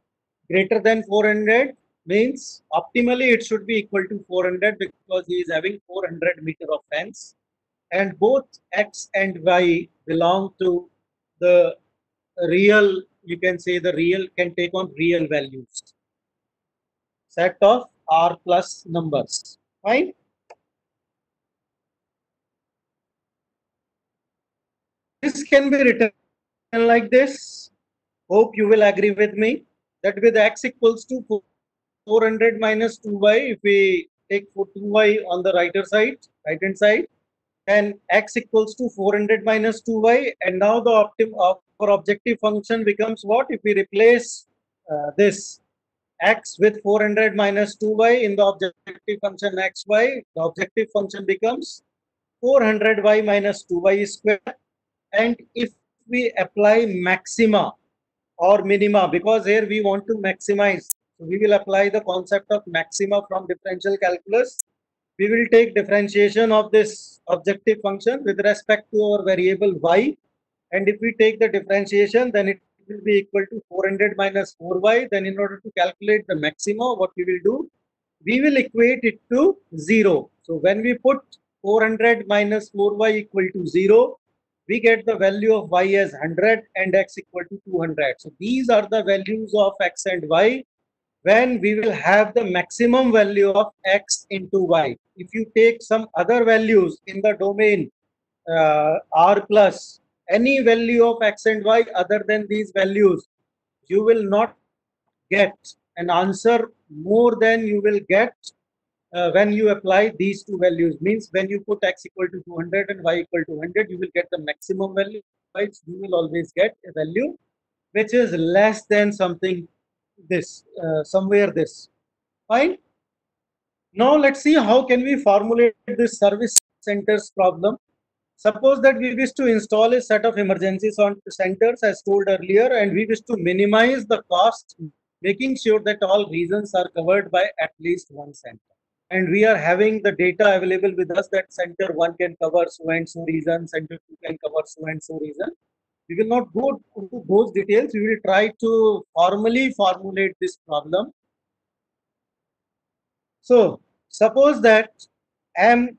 greater than 400, means optimally it should be equal to 400 because he is having 400 meter of fence, and both x and y belong to the real, you can say the real, can take on real values, set of r plus numbers, fine. This can be written like this. Hope you will agree with me that with x equals to 400 minus 2y, if we take 2y on the right hand side, then x equals to 400 minus 2y, and now the our objective function becomes what? If we replace this x with 400 minus 2y in the objective function xy, the objective function becomes 400y minus 2y square. And if we apply maxima or minima, because here we want to maximize, so we will apply the concept of maxima from differential calculus. We will take differentiation of this objective function with respect to our variable y, and if we take the differentiation, then it will be equal to 400 minus 4y. Then in order to calculate the maxima, what we will do, we will equate it to 0. So when we put 400 minus 4y equal to 0, we get the value of y as 100 and x equal to 200. So these are the values of x and y when we will have the maximum value of x into y. If you take some other values in the domain r plus, any value of x and y other than these values, you will not get an answer more than you will get when you apply these two values. Means when you put x equal to 200 and y equal to 100, you will get the maximum value. Right? You will always get a value which is less than something this, somewhere this. Fine. Now let's see how can we formulate this service centers problem. Suppose that we wish to install a set of emergency centers as told earlier, and we wish to minimize the cost, making sure that all regions are covered by at least one center. And we are having the data available with us that center 1 can cover so and so region, center 2 can cover so and so region. We will not go into those details. We will try to formally formulate this problem. So suppose that M,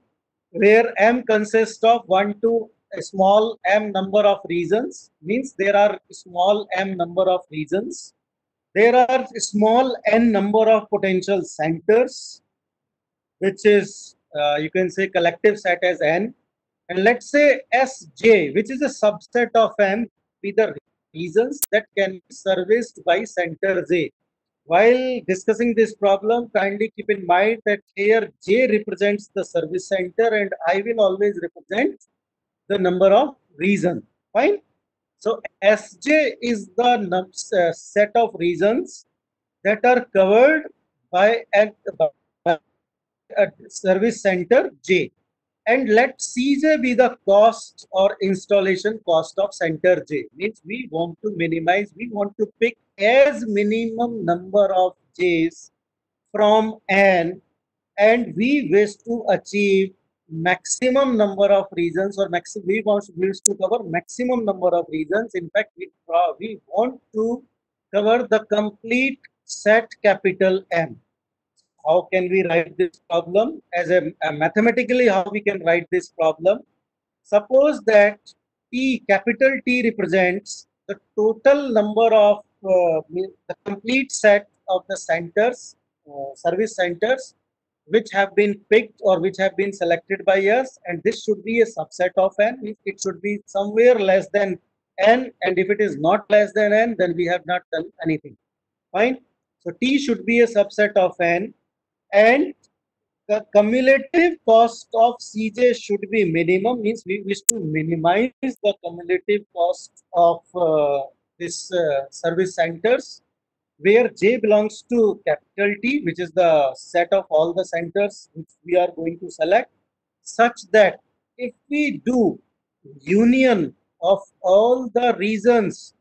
where M consists of 1 to a small m number of regions, means there are small m number of regions. There are small n number of potential centers, which is you can say collective set as n. And let's say Sj, which is a subset of M, be the regions that can be serviced by center J. While discussing this problem, kindly keep in mind that here J represents the service center and I will always represent the number of regions. Fine. So Sj is the set of regions that are covered by a service center J. And let Cj be the cost or installation cost of center J. Means we want to minimize, we want to pick as minimum number of J's from N, and we wish to achieve maximum number of regions, or we wish to cover maximum number of regions. In fact, we want to cover the complete set capital M. How can we write this problem? As a mathematically, how we can write this problem? Suppose that T, capital T represents the total number of the complete set of the centers, service centers, which have been picked or which have been selected by us, and this should be a subset of n. It should be somewhere less than n, and if it is not less than n, then we have not done anything. Fine. So T should be a subset of n, and the cumulative cost of Cj should be minimum, means we wish to minimize the cumulative cost of this service centers, where J belongs to capital T, which is the set of all the centers which we are going to select, such that if we do union of all the regions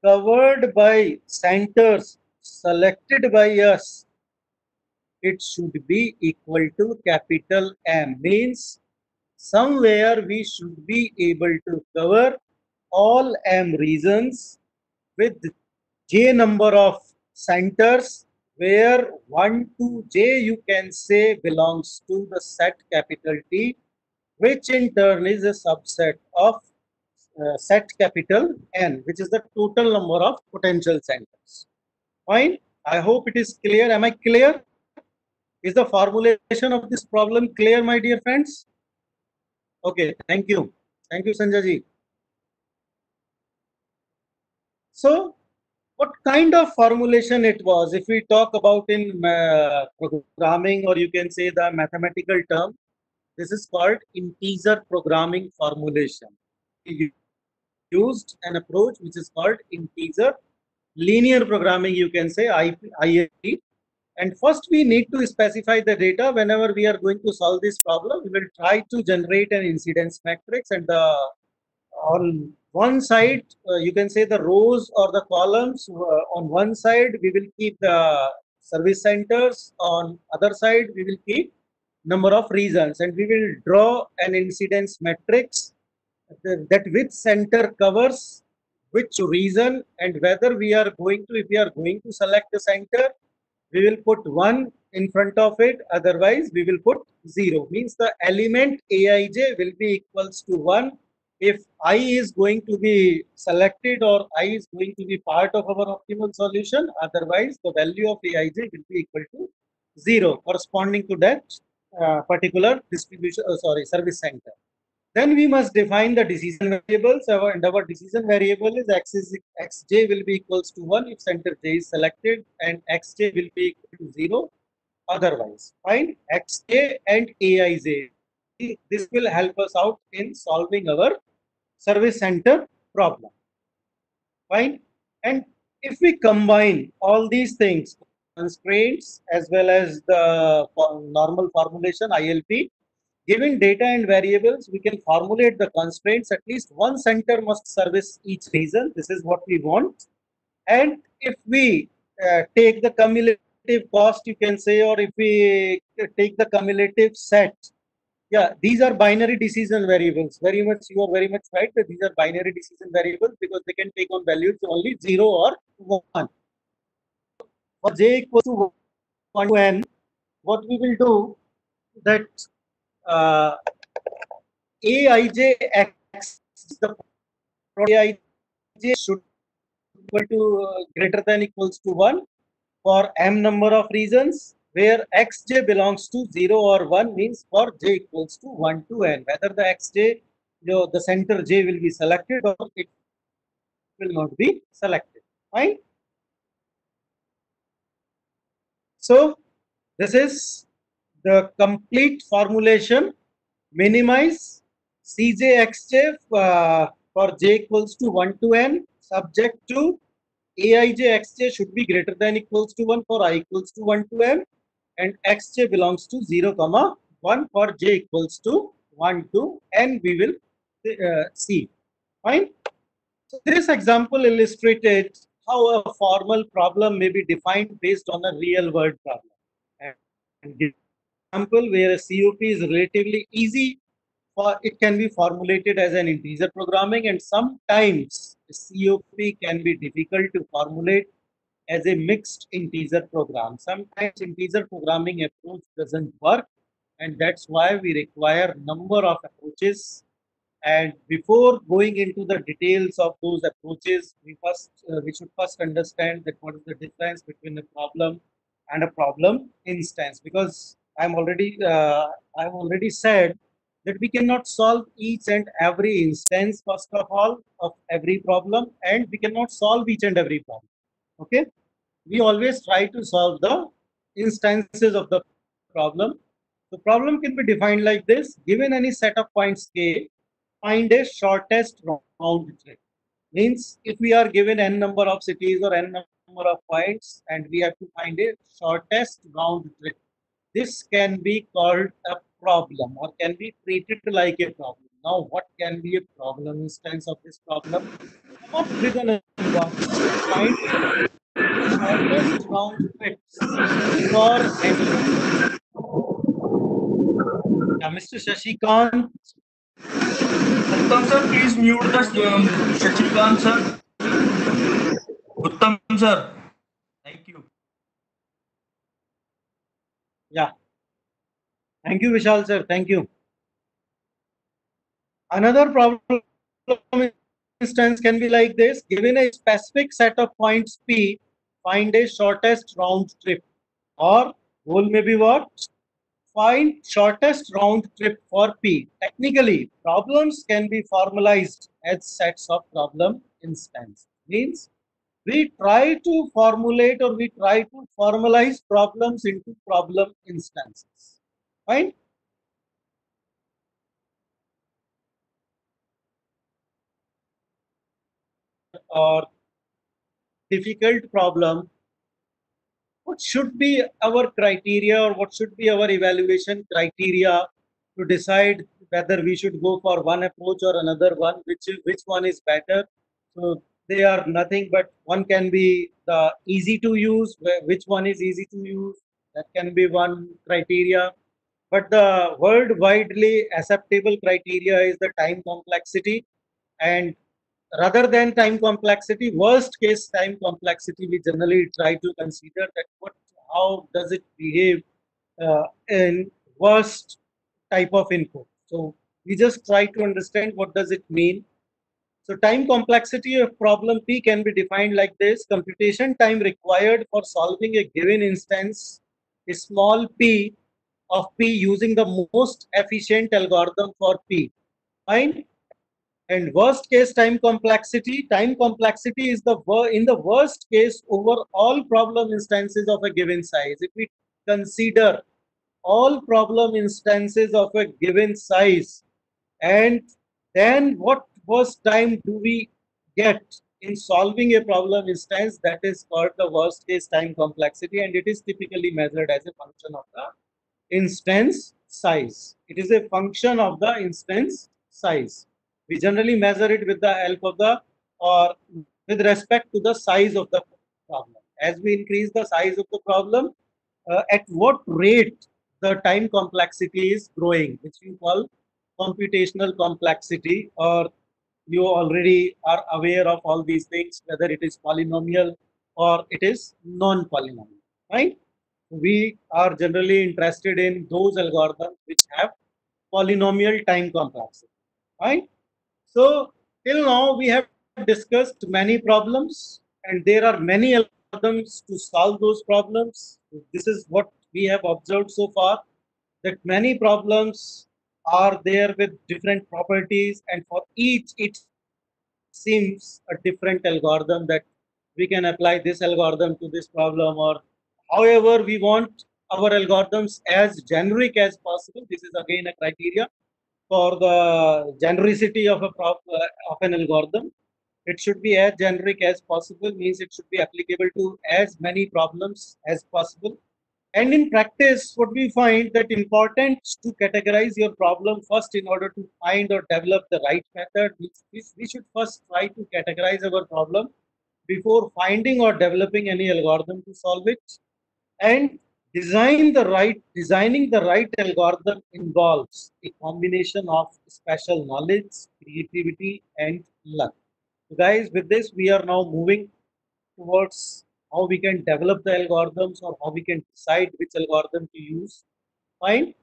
covered by centers selected by us, it should be equal to capital M. Means somewhere we should be able to cover all M regions with J number of centers, where 1 to J you can say belongs to the set capital T, which in turn is a subset of set capital N, which is the total number of potential centers. Fine. I hope it is clear. Am I clear? Is the formulation of this problem clear, my dear friends? Okay, thank you. Thank you, Sanjay ji. So, what kind of formulation it was? If we talk about in programming, or you can say the mathematical term, this is called integer programming formulation. We used an approach which is called integer linear programming, you can say ILP. And first we need to specify the data. Whenever we are going to solve this problem, we will try to generate an incidence matrix, and on one side you can say the rows or the columns. On one side we will keep the service centers, on other side we will keep number of regions, and we will draw an incidence matrix that which center covers which reason, and whether we are going to, if we are going to select the center, we will put 1 in front of it, otherwise we will put 0. Means the element aij will be equals to 1 if I is going to be selected or I is going to be part of our optimal solution, otherwise the value of aij will be equal to 0 corresponding to that particular distribution, service center. Then we must define the decision variables, and our decision variable is xj will be equals to 1 if center j is selected, and xj will be equal to 0 otherwise. Find xj and aij. This will help us out in solving our service center problem. Fine. And if we combine all these things, constraints as well as the normal formulation ILP, given data and variables, we can formulate the constraints. At least one center must service each region. This is what we want. And if we take the cumulative cost, you can say, or if we take the cumulative set, yeah, these are binary decision variables. Very much, you are very much right that these are binary decision variables because they can take on values only 0 or 1. For j equals to 1 to n, what we will do that aij the aij should be equal to greater than equals to 1 for m number of reasons, where xj belongs to 0 or 1 means for j equals to 1 to n, whether the xj, the center j will be selected or it will not be selected. Fine. So this is the complete formulation. Minimize cj xj for j equals to 1 to n, subject to aij xj should be greater than equals to 1 for I equals to 1 to m, and xj belongs to 0 comma 1 for j equals to 1 to n. We will see. Fine. So this example illustrated how a formal problem may be defined based on a real world problem. And give example where a COP is relatively easy, for it can be formulated as an integer programming, and sometimes the COP can be difficult to formulate as a mixed integer program. Sometimes integer programming approach doesn't work, and that's why we require number of approaches. And before going into the details of those approaches, we should first understand that what is the difference between a problem and a problem instance. Because I've already said that we cannot solve each and every instance first of all of every problem, and we cannot solve each and every problem. Okay, we always try to solve the instances of the problem. The problem can be defined like this: given any set of points k, find a shortest round trip. Means if we are given n number of cities or n number of points and we have to find a shortest round trip, this can be called a problem or can be treated like a problem. Now, what can be a problem instance of this problem? Come up with an algorithm to find shortest round trips for n. Mr. Shashikant. Uttam sir, please mute the Shashikant sir. Uttam sir. Thank you. Yeah. Thank you, Vishal sir. Thank you. Another problem instance can be like this: given a specific set of points P, find a shortest round trip. Or goal may be what? Find shortest round trip for P. Technically, problems can be formalized as sets of problem instance. Means we try to formulate or we try to formalize problems into problem instances. Fine. Or difficult problem, what should be our criteria or what should be our evaluation criteria to decide whether we should go for one approach or another one, which one is better? So they are nothing but one can be the easy to use, which one is easy to use, that can be one criteria. But the world widely acceptable criteria is the time complexity, and rather than time complexity, worst case time complexity, we generally try to consider that how does it behave in worst type of input. So we just try to understand what does it mean. So time complexity of problem P can be defined like this: computation time required for solving a given instance is small p of P using the most efficient algorithm for P. Fine. And worst case time complexity is in the worst case over all problem instances of a given size. If we consider all problem instances of a given size, and then what worst time do we get in solving a problem instance, that is called the worst case time complexity, and it is typically measured as a function of the instance size. It is a function of the instance size. We generally measure it with the help of the, or with respect to the size of the problem. As we increase the size of the problem, at what rate the time complexity is growing, which we call computational complexity, or you already are aware of all these things, whether it is polynomial or it is non-polynomial, right? We are generally interested in those algorithms which have polynomial time complexity, right? So till now we have discussed many problems, and there are many algorithms to solve those problems. This is what we have observed so far, that many problems are there with different properties, and for each it seems a different algorithm that we can apply this algorithm to this problem, or however we want our algorithms as generic as possible. This is again a criteria for the genericity of of an algorithm. It should be as generic as possible, means it should be applicable to as many problems as possible. And in practice, what we find that important to categorize your problem first in order to find or develop the right method. We should first try to categorize our problem before finding or developing any algorithm to solve it. And designing the right algorithm involves a combination of special knowledge, creativity, and luck. So guys, with this, we are now moving towards how we can develop the algorithms, or how we can decide which algorithm to use. Fine.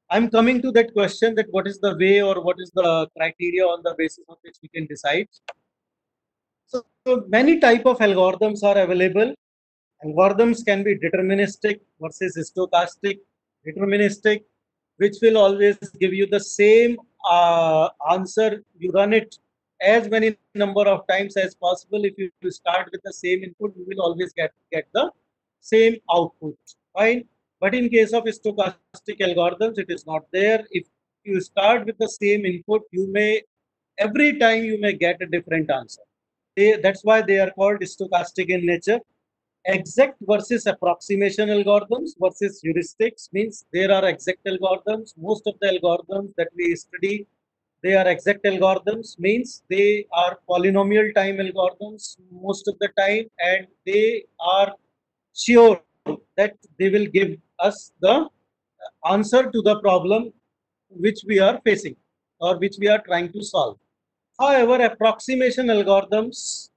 I'm coming to that question, that what is the way or what is the criteria on the basis of which we can decide. So many type of algorithms are available. Algorithms can be deterministic versus stochastic. Deterministic, which will always give you the same answer. You run it as many number of times as possible. If you start with the same input, you will always get the same output. Fine. But in case of stochastic algorithms, it is not there. If you start with the same input, every time you may get a different answer. That's why they are called stochastic in nature. Exact versus approximation algorithms versus heuristics, means there are exact algorithms. Most of the algorithms that we study, they are exact algorithms, means they are polynomial time algorithms most of the time, and they are sure that they will give us the answer to the problem which we are facing or which we are trying to solve. However, approximation algorithms,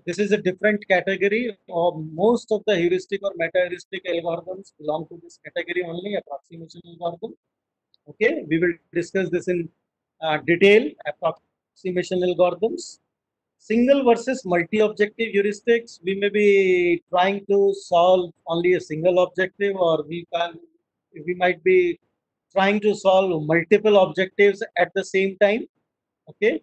this is a different category. Most of the heuristic or meta-heuristic algorithms belong to this category only, approximation algorithm. Okay, we will discuss this in detail, approximation algorithms. Single versus multi-objective heuristics, we may be trying to solve only a single objective, or we might be trying to solve multiple objectives at the same time. Okay,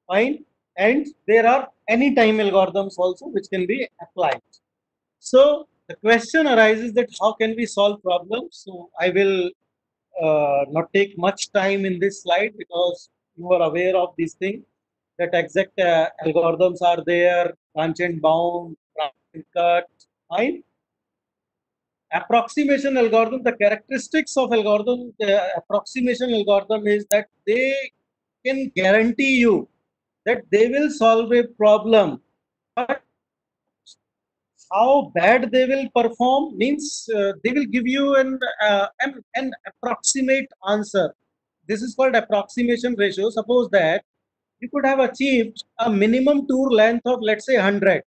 fine. And there are any time algorithms also which can be applied. So the question arises that how can we solve problems? So I will not take much time in this slide, because you are aware of this thing, that exact algorithms are there, branch and bound, branch and cut. Fine. Approximation algorithm, the characteristics of approximation algorithm is that they can guarantee you that they will solve a problem, but how bad they will perform, means they will give you an approximate answer. This is called approximation ratio. Suppose that you could have achieved a minimum tour length of, let's say, 100.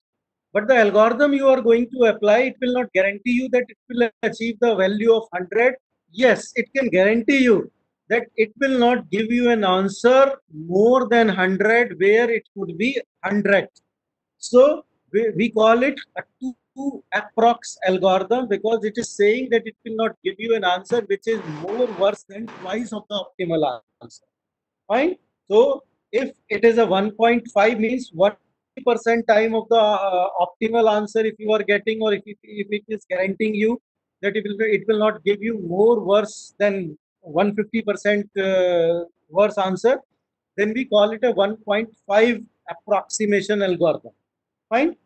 But the algorithm you are going to apply, it will not guarantee you that it will achieve the value of 100. Yes, it can guarantee you that it will not give you an answer more than 100 where it could be 100. So we call it a two approx algorithm because it is saying that it will not give you an answer which is more worse than twice of the optimal answer. Fine. So if it is a 1.5 means 1% time of the optimal answer if you are getting, or if it is guaranteeing you that it will not give you more worse than 150% worse answer, then we call it a 1.5 approximation algorithm. Fine.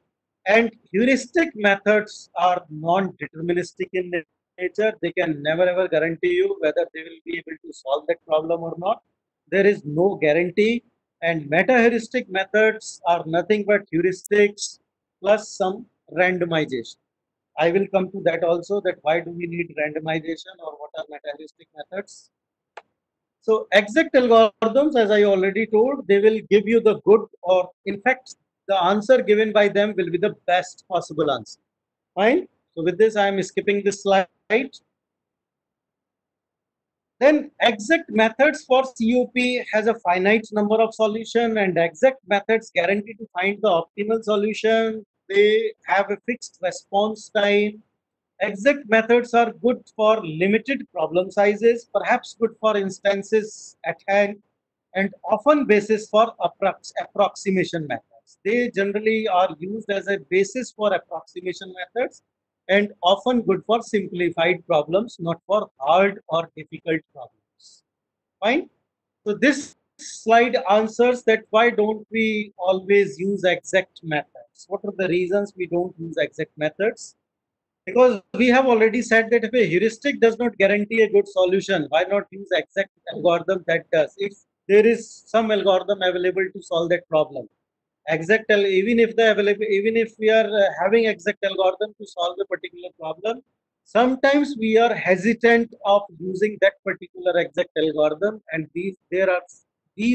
And heuristic methods are non-deterministic in nature. They can never ever guarantee you whether they will be able to solve that problem or not. There is no guarantee. And meta-heuristic methods are nothing but heuristics plus some randomization. I will come to that also, that why do we need randomization or what are meta-heuristic methods. So exact algorithms, as I already told, they will give you the good, or in fact, the answer given by them will be the best possible answer. Fine. So with this, I am skipping this slide. Then exact methods for COP has a finite number of solution, and exact methods guarantee to find the optimal solution. They have a fixed response time. Exact methods are good for limited problem sizes, perhaps good for instances at hand, and often basis for approximation methods. They generally are used as a basis for approximation methods and often good for simplified problems, not for hard or difficult problems. Fine. So this slide answers that why don't we always use exact methods? What are the reasons we don't use exact methods? Because we have already said that if a heuristic does not guarantee a good solution, why not use exact algorithm that does? If there is some algorithm available to solve that problem, even if even if we are having exact algorithm to solve a particular problem, sometimes we are hesitant of using that particular exact algorithm, and these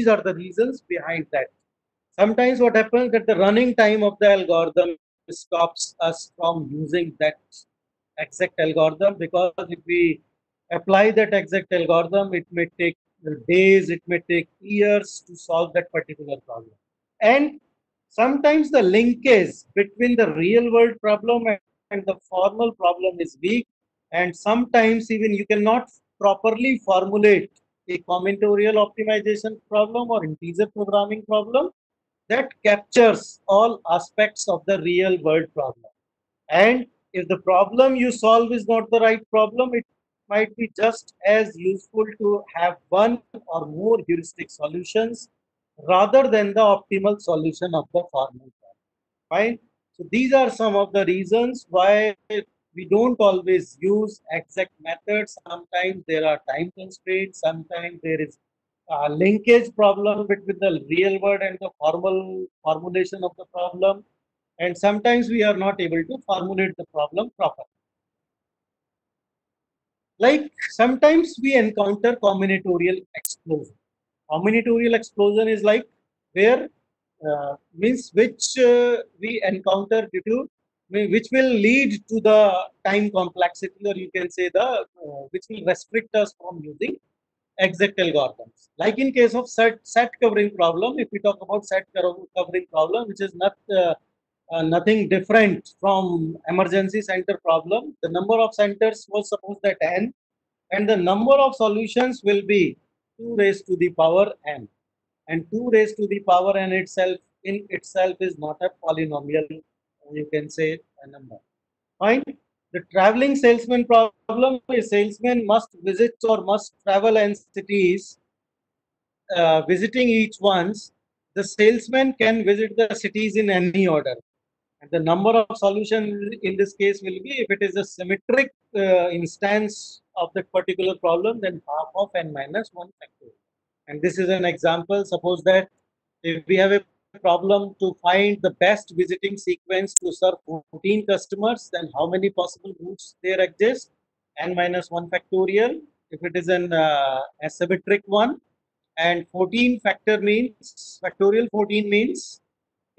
are the reasons behind that. Sometimes what happens that the running time of the algorithm stops us from using that exact algorithm, because if we apply that exact algorithm, it may take days, it may take years to solve that particular problem. And sometimes the linkage between the real world problem and the formal problem is weak, and sometimes even you cannot properly formulate a combinatorial optimization problem or integer programming problem that captures all aspects of the real world problem. And if the problem you solve is not the right problem, it might be just as useful to have one or more heuristic solutions rather than the optimal solution of the formal problem. Fine. So these are some of the reasons why we don't always use exact methods. Sometimes there are time constraints. Sometimes there is a linkage problem between the real world and the formal formulation of the problem. And sometimes we are not able to formulate the problem properly. Like sometimes we encounter combinatorial explosion. Combinatorial explosion is like where means which we encounter due to which will lead to the time complexity, or you can say the which will restrict us from using exact algorithms. Like in case of set covering problem, if we talk about set covering problem, which is nothing different from emergency center problem. The number of centers was supposed at n, and the number of solutions will be 2 raised to the power n. And 2 raised to the power n in itself is not a polynomial, you can say a number. Fine. The traveling salesman problem, a salesman must visit or must travel n cities. Visiting each once, the salesman can visit the cities in any order. And the number of solutions in this case will be, if it is a symmetric instance of that particular problem, then half of n minus 1 factorial. And this is an example. Suppose that if we have a problem to find the best visiting sequence to serve 14 customers, then how many possible routes there exist? N minus 1 factorial if it is an asymmetric one. and 14 factorial 14 means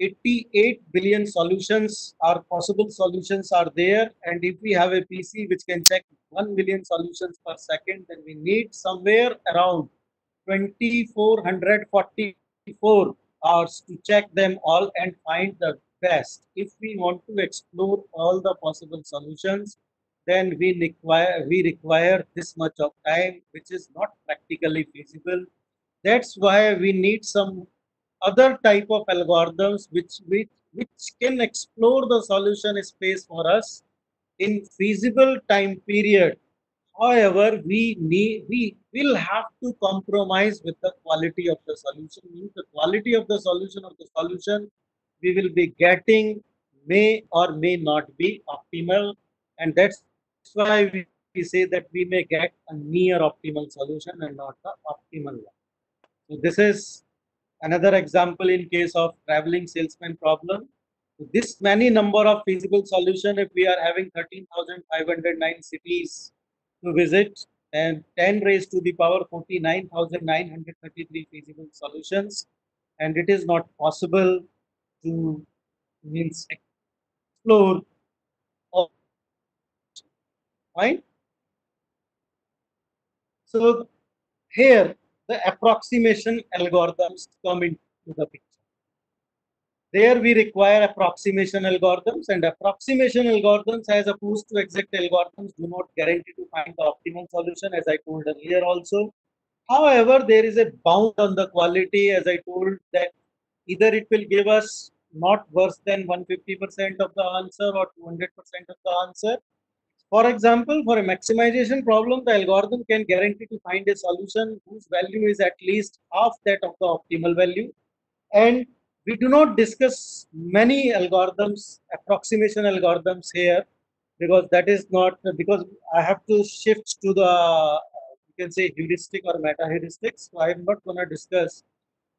88 billion solutions are possible solutions are there, and if we have a PC which can check 1 million solutions per second, then we need somewhere around 2444 hours to check them all and find the best. If we want to explore all the possible solutions, then we require this much of time, which is not practically feasible. That's why we need some other type of algorithms which can explore the solution space for us in feasible time period. However, we will have to compromise with the quality of the solution. Means the quality of the solution we will be getting may or may not be optimal, and that's why we say that we may get a near optimal solution and not the optimal one. So this is another example in case of traveling salesman problem. This many number of feasible solution, if we are having 13,509 cities to visit and 10 raised to the power 49,933 feasible solutions, and it is not possible to means explore all, right? So here the approximation algorithms come into the picture. There we require approximation algorithms, and approximation algorithms as opposed to exact algorithms do not guarantee to find the optimal solution, as I told earlier also. However, there is a bound on the quality, as I told, that either it will give us not worse than 150% of the answer or 200% of the answer. For example, for a maximization problem, the algorithm can guarantee to find a solution whose value is at least half that of the optimal value. And we do not discuss many algorithms, approximation algorithms here, because that is not, because I have to shift to the, you can say, heuristic or meta heuristics. So I am not going to discuss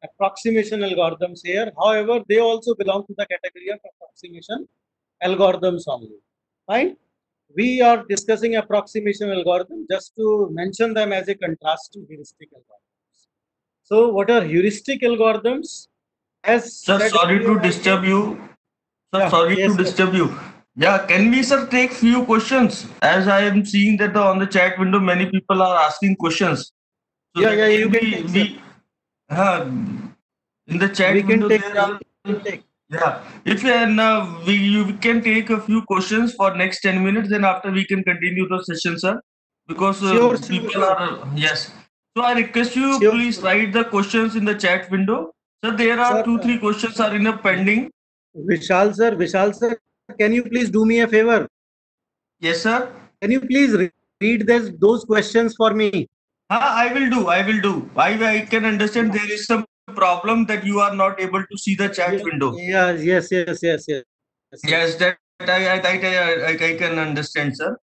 approximation algorithms here. However, they also belong to the category of approximation algorithms only. Fine. We are discussing approximation algorithm just to mention them as a contrast to heuristic algorithms. So what are heuristic algorithms? As Sir, said sorry to earlier, disturb you. Sir, yeah, sorry to yes, yes. disturb you. Yeah, can we, sir, take few questions? As I am seeing that on the chat window, many people are asking questions. So Yeah, that yeah, can you can be, take, sir. in the chat We can window take, there are, we can take. yeah. If you can, we can take a few questions for next 10 minutes. Then after we can continue the session, sir, because Sure, sure, people sure, are yes. So I request you sure, please sure. write the questions in the chat window. So there are Sir, 2-3 questions are in a pending. Vishal sir, can you please do me a favor? Yes, sir. Can you please read those questions for me? I will do. I will do. I can understand there is some problem that you are not able to see the chat window. Yeah, yes. Yes, that I can understand, sir.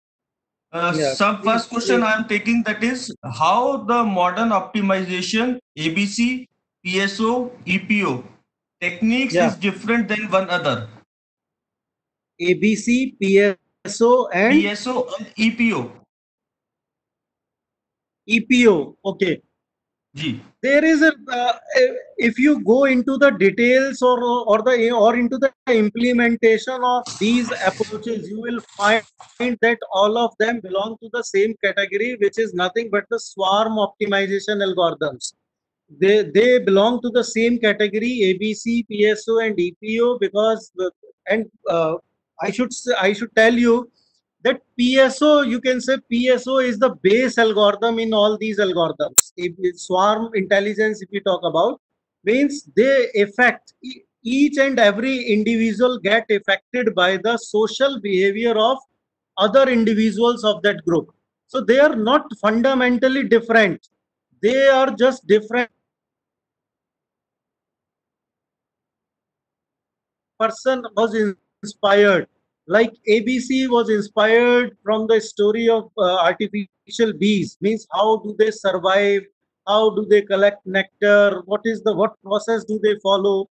Yeah, Some first question I am taking, that is how the modern optimization ABC, PSO, EPO techniques is yeah. different than one other. ABC, PSO, and PSO and EPO. EPO. Okay. G. There is if you go into the details or into the implementation of these approaches, you will find that all of them belong to the same category, which is nothing but the swarm optimization algorithms. They belong to the same category, ABC, PSO, and EPO, because and I should tell you that PSO, you can say PSO is the base algorithm in all these algorithms. If swarm intelligence, if we talk about, means they affect each and every individual get affected by the social behavior of other individuals of that group. So they are not fundamentally different. They are just different. Person was inspired. Like ABC was inspired from the story of artificial bees. Means how do they survive? How do they collect nectar? What process do they follow?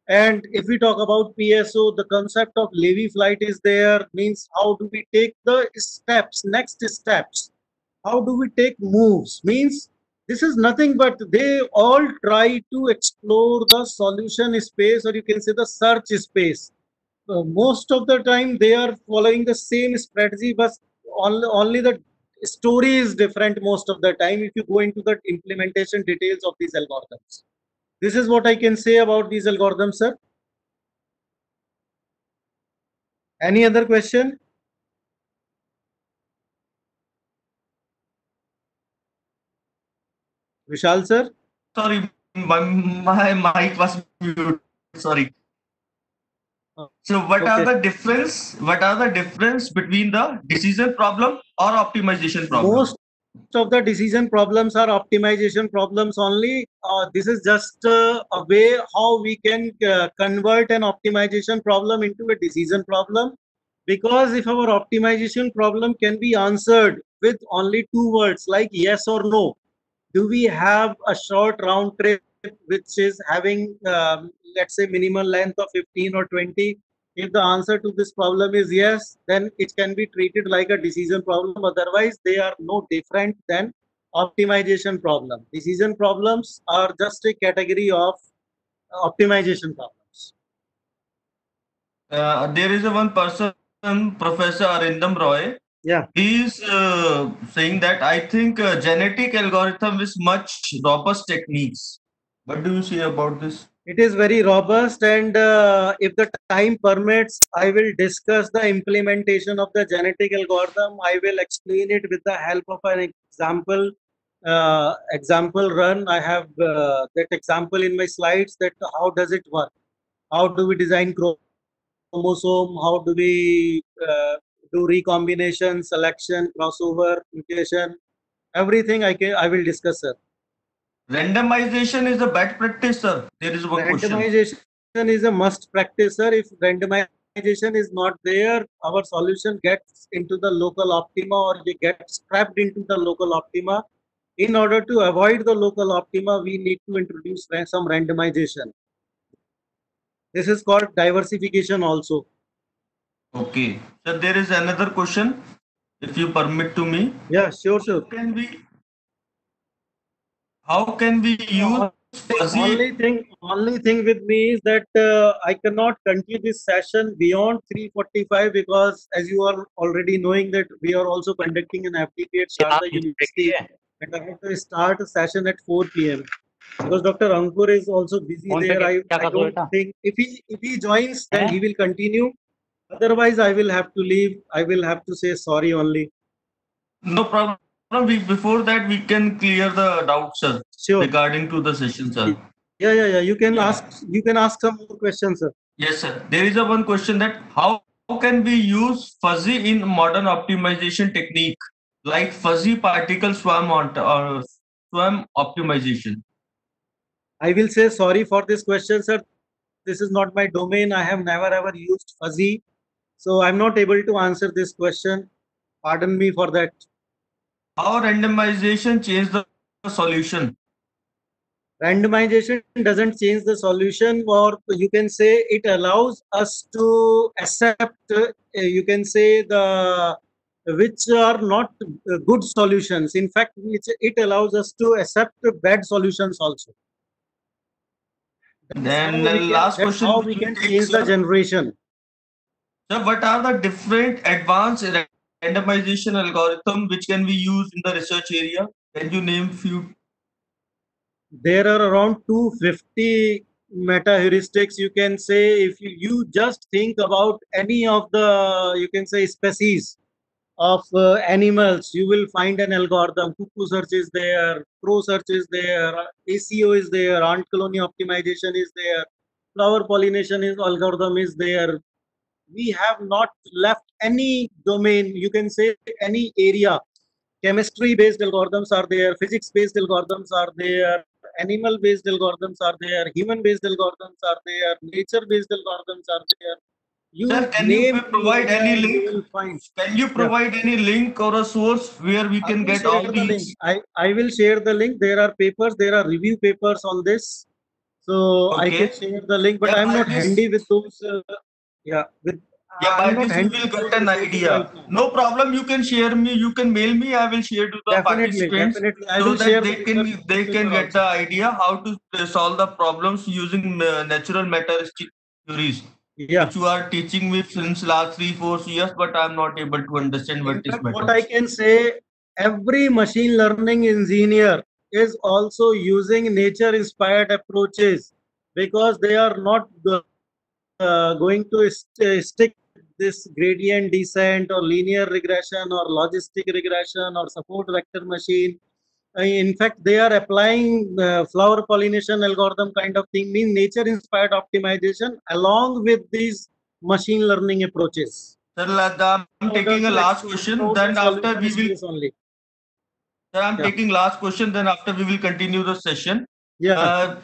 And if we talk about PSO, the concept of Levy flight is there. Means how do we take the steps, next steps? How do we take moves? Means this is nothing but they all try to explore the solution space, or you can say the search space. Most of the time they are following the same strategy, but only the story is different most of the time if you go into the implementation details of these algorithms. This is what I can say about these algorithms, sir. Any other question? Vishal, sir? Sorry, my mic was mute. Sorry. So what are Okay. the difference? What are the difference between the decision problem or optimization problem? Most of the decision problems are optimization problems only. This is just a way how we can convert an optimization problem into a decision problem. Because if our optimization problem can be answered with only two words like yes or no, do we have a short round trip which is having let's say minimal length of 15 or 20? If the answer to this problem is yes, then it can be treated like a decision problem. Otherwise, they are no different than optimization problem. Decision problems are just a category of optimization problems. There is a one person, Professor Arindam Roy. Yeah. He is saying that I think genetic algorithm is much robust techniques. What do you say about this? It is very robust, and if the time permits, I will discuss the implementation of the genetic algorithm. I will explain it with the help of an example run. I have that example in my slides. That how does it work? How do we design chromosome? How do we do recombination, selection, crossover, mutation? Everything I will discuss, sir. Randomization is a bad practice, sir. There is one question. Randomization is a must practice, sir. If randomization is not there, our solution gets into the local optima or it gets trapped into the local optima. In order to avoid the local optima, we need to introduce some randomization. This is called diversification also. Okay. So there is another question, if you permit to me. Yeah, sure. How can we use fuzzy? Only thing with me is that I cannot continue this session beyond 3:45 because, as you are already knowing, that we are also conducting an FDP at Sharda University, and I have to start a session at 4 p.m. because Dr. Ankur is also busy there. I don't think if he joins, then he will continue. Otherwise, I will have to leave. I will have to say sorry only. No problem. Before that, we can clear the doubts, sir, Sure. regarding to the session, sir. Yeah. You can ask some more questions, sir. Yes, sir. There is a one question that how can we use fuzzy in modern optimization technique like fuzzy particle swarm or swarm optimization? I will say sorry for this question, sir. This is not my domain. I have never ever used fuzzy, so I'm not able to answer this question. Pardon me for that. How randomization change the solution? Randomization doesn't change the solution, or you can say it allows us to accept, you can say which are not good solutions. In fact, it allows us to accept bad solutions also. Then the last question. How we can change the generation. So what are the different advanced randomization algorithm which can be used in the research area? Can you name few? There are around 250 meta heuristics. You can say if you just think about any of the, you can say, species of animals, you will find an algorithm. Cuckoo search is there, crow search is there, ACO is there, ant colony optimization is there, flower pollination algorithm is there. We have not left any domain, you can say any area. Chemistry based algorithms are there, physics based algorithms are there, animal based algorithms are there, human based algorithms are there, nature based algorithms are there. Sir, can you provide any link? Can you provide any link or a source where we can get all these? I will share the link. There are papers, there are review papers on this. So I can share the link, but I'm not handy with those. Yeah, by I'm not this you will handling get an those idea. right now. No problem. You can share me. You can mail me. I will share to the Definitely, participants definitely. I so will that share they the can research they paper can get the also. idea how to solve the problems using natural materialistic theories, Yeah. which you are teaching me since last 3-4 years, but I'm not able to understand what In is fact, what I matters. can say, every machine learning engineer is also using nature-inspired approaches because they are not going to stick this gradient descent or linear regression or logistic regression or support vector machine. In fact, they are applying flower pollination algorithm kind of thing, mean nature-inspired optimization along with these machine learning approaches. Sir, I'm In order taking a to last question. explore the Then after solution we will. space only. Sir, I'm Yeah. taking last question. Then after we will continue the session. Yeah.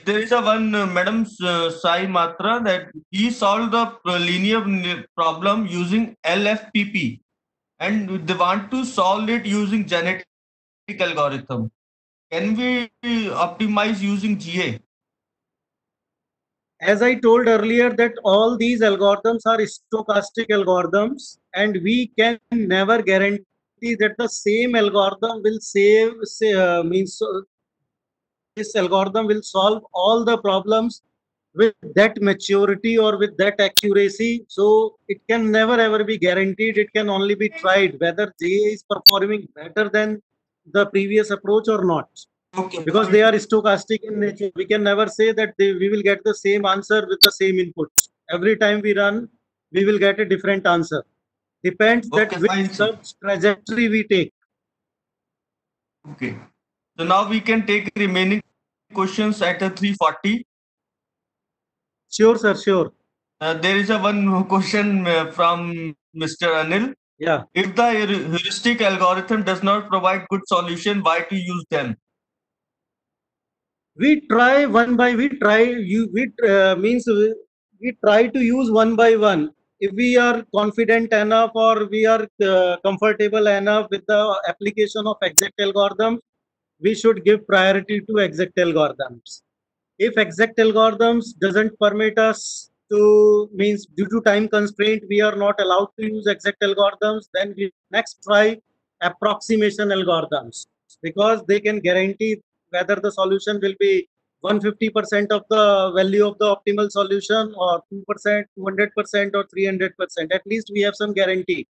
There is a one Madam Sai Matra that he solved the linear problem using LFPP, and they want to solve it using genetic algorithm. Can we optimize using GA? As I told earlier that all these algorithms are stochastic algorithms and we can never guarantee that the same algorithm will this algorithm will solve all the problems with that maturity or with that accuracy. So it can never ever be guaranteed. It can only be tried whether GA is performing better than the previous approach or not. Okay. Because they are stochastic in nature. We can never say that we will get the same answer with the same input. Every time we run, we will get a different answer. Depends that Okay, which fine, sir. trajectory we take. Okay. So now we can take remaining questions at 3:40. Sure, sir, sure. There is a one question from Mr. Anil. Yeah. If the heuristic algorithm does not provide good solution, why to use them? We try one by we try you we means we try to use one by one. If we are confident enough or we are comfortable enough with the application of exact algorithms, we should give priority to exact algorithms. If exact algorithms doesn't permit us to, means due to time constraint we are not allowed to use exact algorithms, then we next try approximation algorithms because they can guarantee whether the solution will be 150% of the value of the optimal solution or 2%, 200% or 300%. At least we have some guarantee.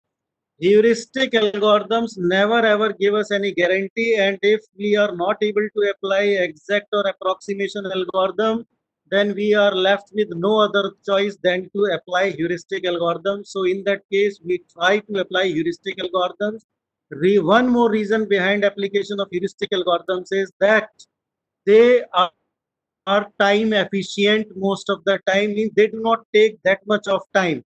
Heuristic algorithms never ever give us any guarantee, and if we are not able to apply exact or approximation algorithm, then we are left with no other choice than to apply heuristic algorithms. So in that case, we try to apply heuristic algorithms. One more reason behind application of heuristic algorithms is that they are time efficient most of the time, means they do not take that much of time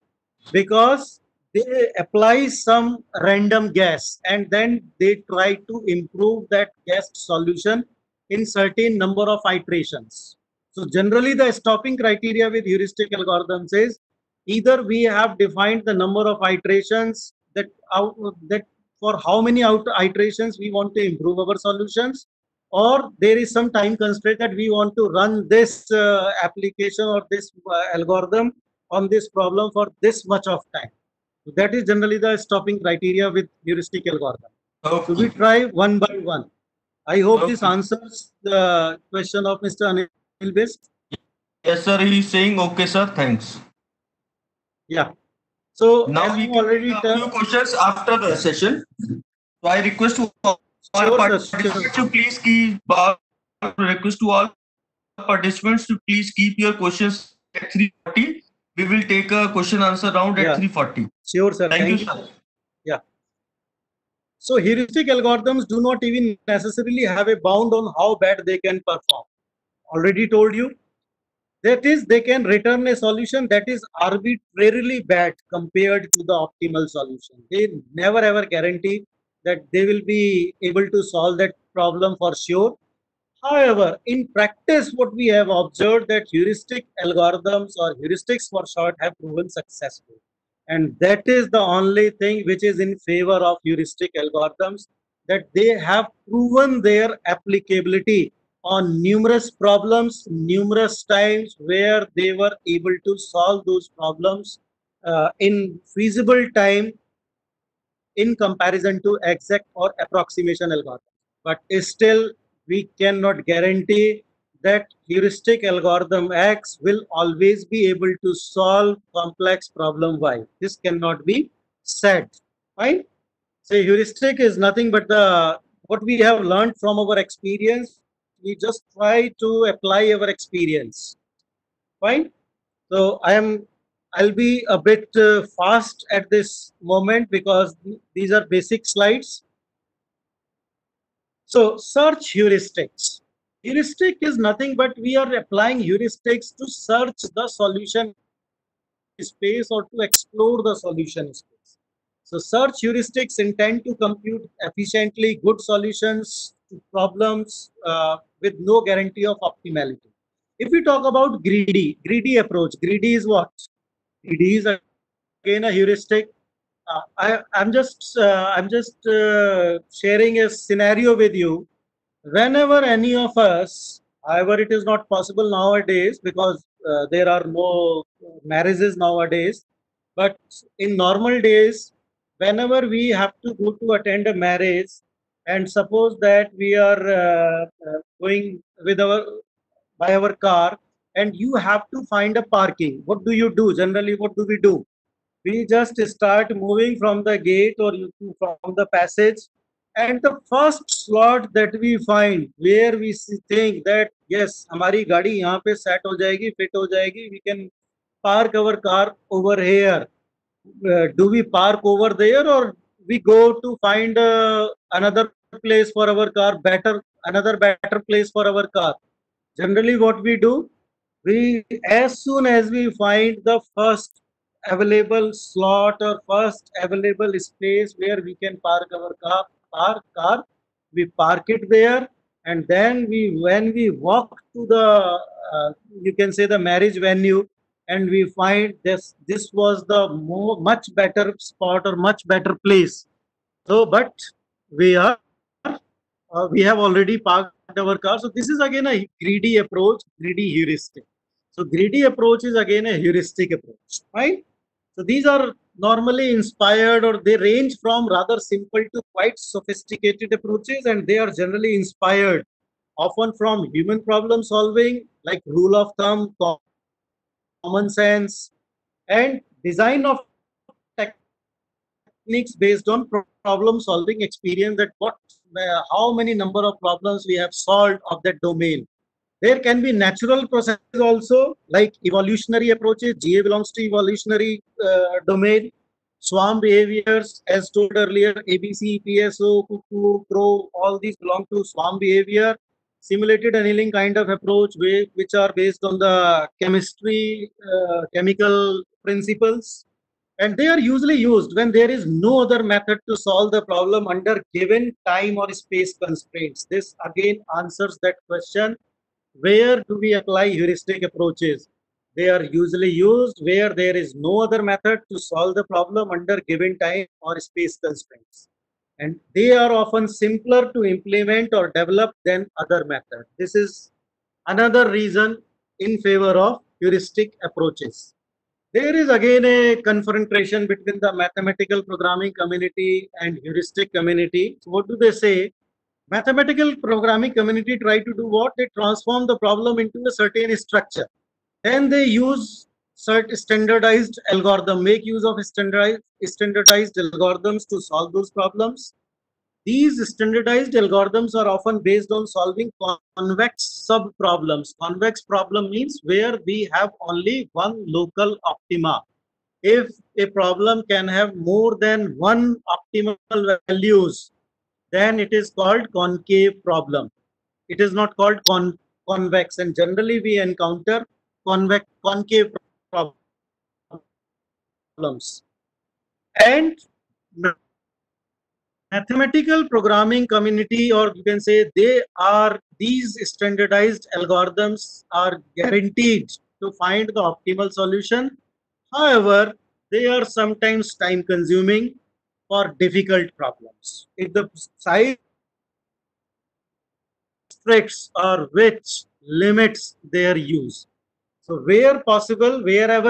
because they apply some random guess and then they try to improve that guessed solution in certain number of iterations. So generally the stopping criteria with heuristic algorithms is either we have defined the number of iterations that for how many iterations we want to improve our solutions, or there is some time constraint that we want to run this application or this algorithm on this problem for this much of time. So that is generally the stopping criteria with heuristic algorithm. So we Okay. try one by one. I hope this Okay. answers the question of Mr. Anil Best. Yes, sir. He is saying okay, sir. Thanks. Yeah. So Now as we you can take already a few questions after the session. So I request to all sure, sir, participants to please keep request to all participants to please keep your questions at 3:40. We will take a question answer round at Yeah. 3:40. Sure, sir. Thank you, sir. Yeah. So heuristic algorithms do not even necessarily have a bound on how bad they can perform. Already told you. That is, they can return a solution that is arbitrarily bad compared to the optimal solution. They never ever guarantee that they will be able to solve that problem for sure. However, in practice, what we have observed that heuristic algorithms or heuristics for short have proven successful. And that is the only thing which is in favor of heuristic algorithms, that they have proven their applicability on numerous problems, numerous times where they were able to solve those problems in feasible time in comparison to exact or approximation algorithm. But still, we cannot guarantee that heuristic algorithm X will always be able to solve complex problem Y. This cannot be said. Fine. So heuristic is nothing but the what we have learned from our experience. We just try to apply our experience. Fine. So I'll be a bit fast at this moment because these are basic slides. So search heuristics. Heuristic is nothing but we are applying heuristics to search the solution space or to explore the solution space. So search heuristics intend to compute efficiently good solutions to problems with no guarantee of optimality. If we talk about greedy approach, greedy is what? Greedy is again a heuristic. I'm just sharing a scenario with you. Whenever any of us, however, it is not possible nowadays because there are no marriages nowadays. But in normal days, whenever we have to go to attend a marriage, and suppose that we are going with our by our car, and you have to find a parking. What do you do? Generally, what do? We just start moving from the gate or from the passage, and the first slot that we find where we think that yes हमारी गाड़ी यहाँ पे set हो जाएगी, fit हो जाएगी, we can park our car over here. Do we park over there or we go to find another place for our car, another better place for our car? Generally what we do, we as soon as we find the first available slot or first available space where we can park our car, we park it there, and then when we walk to the you can say the marriage venue, and we find this was the much better spot or much better place. So but we are we have already parked our car. So this is again a greedy approach, greedy heuristic. So greedy approach is again a heuristic approach, right? So these are normally inspired or they range from rather simple to quite sophisticated approaches, and they are generally inspired often from human problem solving like rule of thumb, common sense, and design of techniques based on problem solving experience that how many number of problems we have solved of that domain. There can be natural processes also like evolutionary approaches. GA belongs to evolutionary domain. Swarm behaviors, as told earlier, ABC, PSO, cuckoo, crow, all these belong to swarm behavior. Simulated annealing kind of approach which are based on the chemical principles, and they are usually used when there is no other method to solve the problem under given time or space constraints. This again answers that question, where do we apply heuristic approaches? They are usually used where there is no other method to solve the problem under given time or space constraints, and they are often simpler to implement or develop than other methods. This is another reason in favor of heuristic approaches. There is again a confrontation between the mathematical programming community and heuristic community. So what do they say? Mathematical programming community try to do what? They transform the problem into a certain structure. Then they use certain standardized algorithm, make use of standardized algorithms to solve those problems. These standardized algorithms are often based on solving convex sub-problems. Convex problem means where we have only one local optima. If a problem can have more than one optimal values, then it is called concave problem. It is not called convex, and generally we encounter concave problems. And mathematical programming community, or you can say these standardized algorithms are guaranteed to find the optimal solution. However, they are sometimes time consuming for difficult problems. If the size restricts or which limits their use. So wherever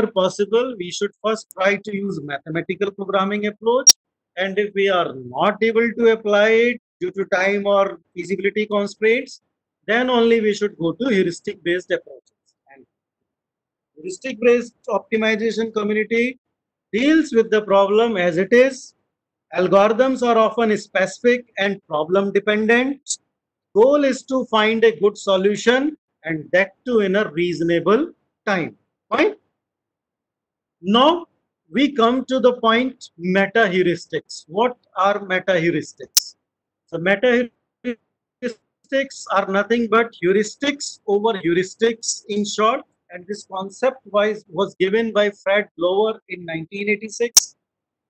possible, we should first try to use mathematical programming approach. And if we are not able to apply it due to time or feasibility constraints, then only we should go to heuristic based approaches. And heuristic based optimization community deals with the problem as it is. Algorithms are often specific and problem dependent. Goal is to find a good solution, and that too in a reasonable time. Fine. Now we come to the point meta heuristics. What are meta heuristics? So meta heuristics are nothing but heuristics over heuristics in short, and this concept was given by Fred Blower in 1986.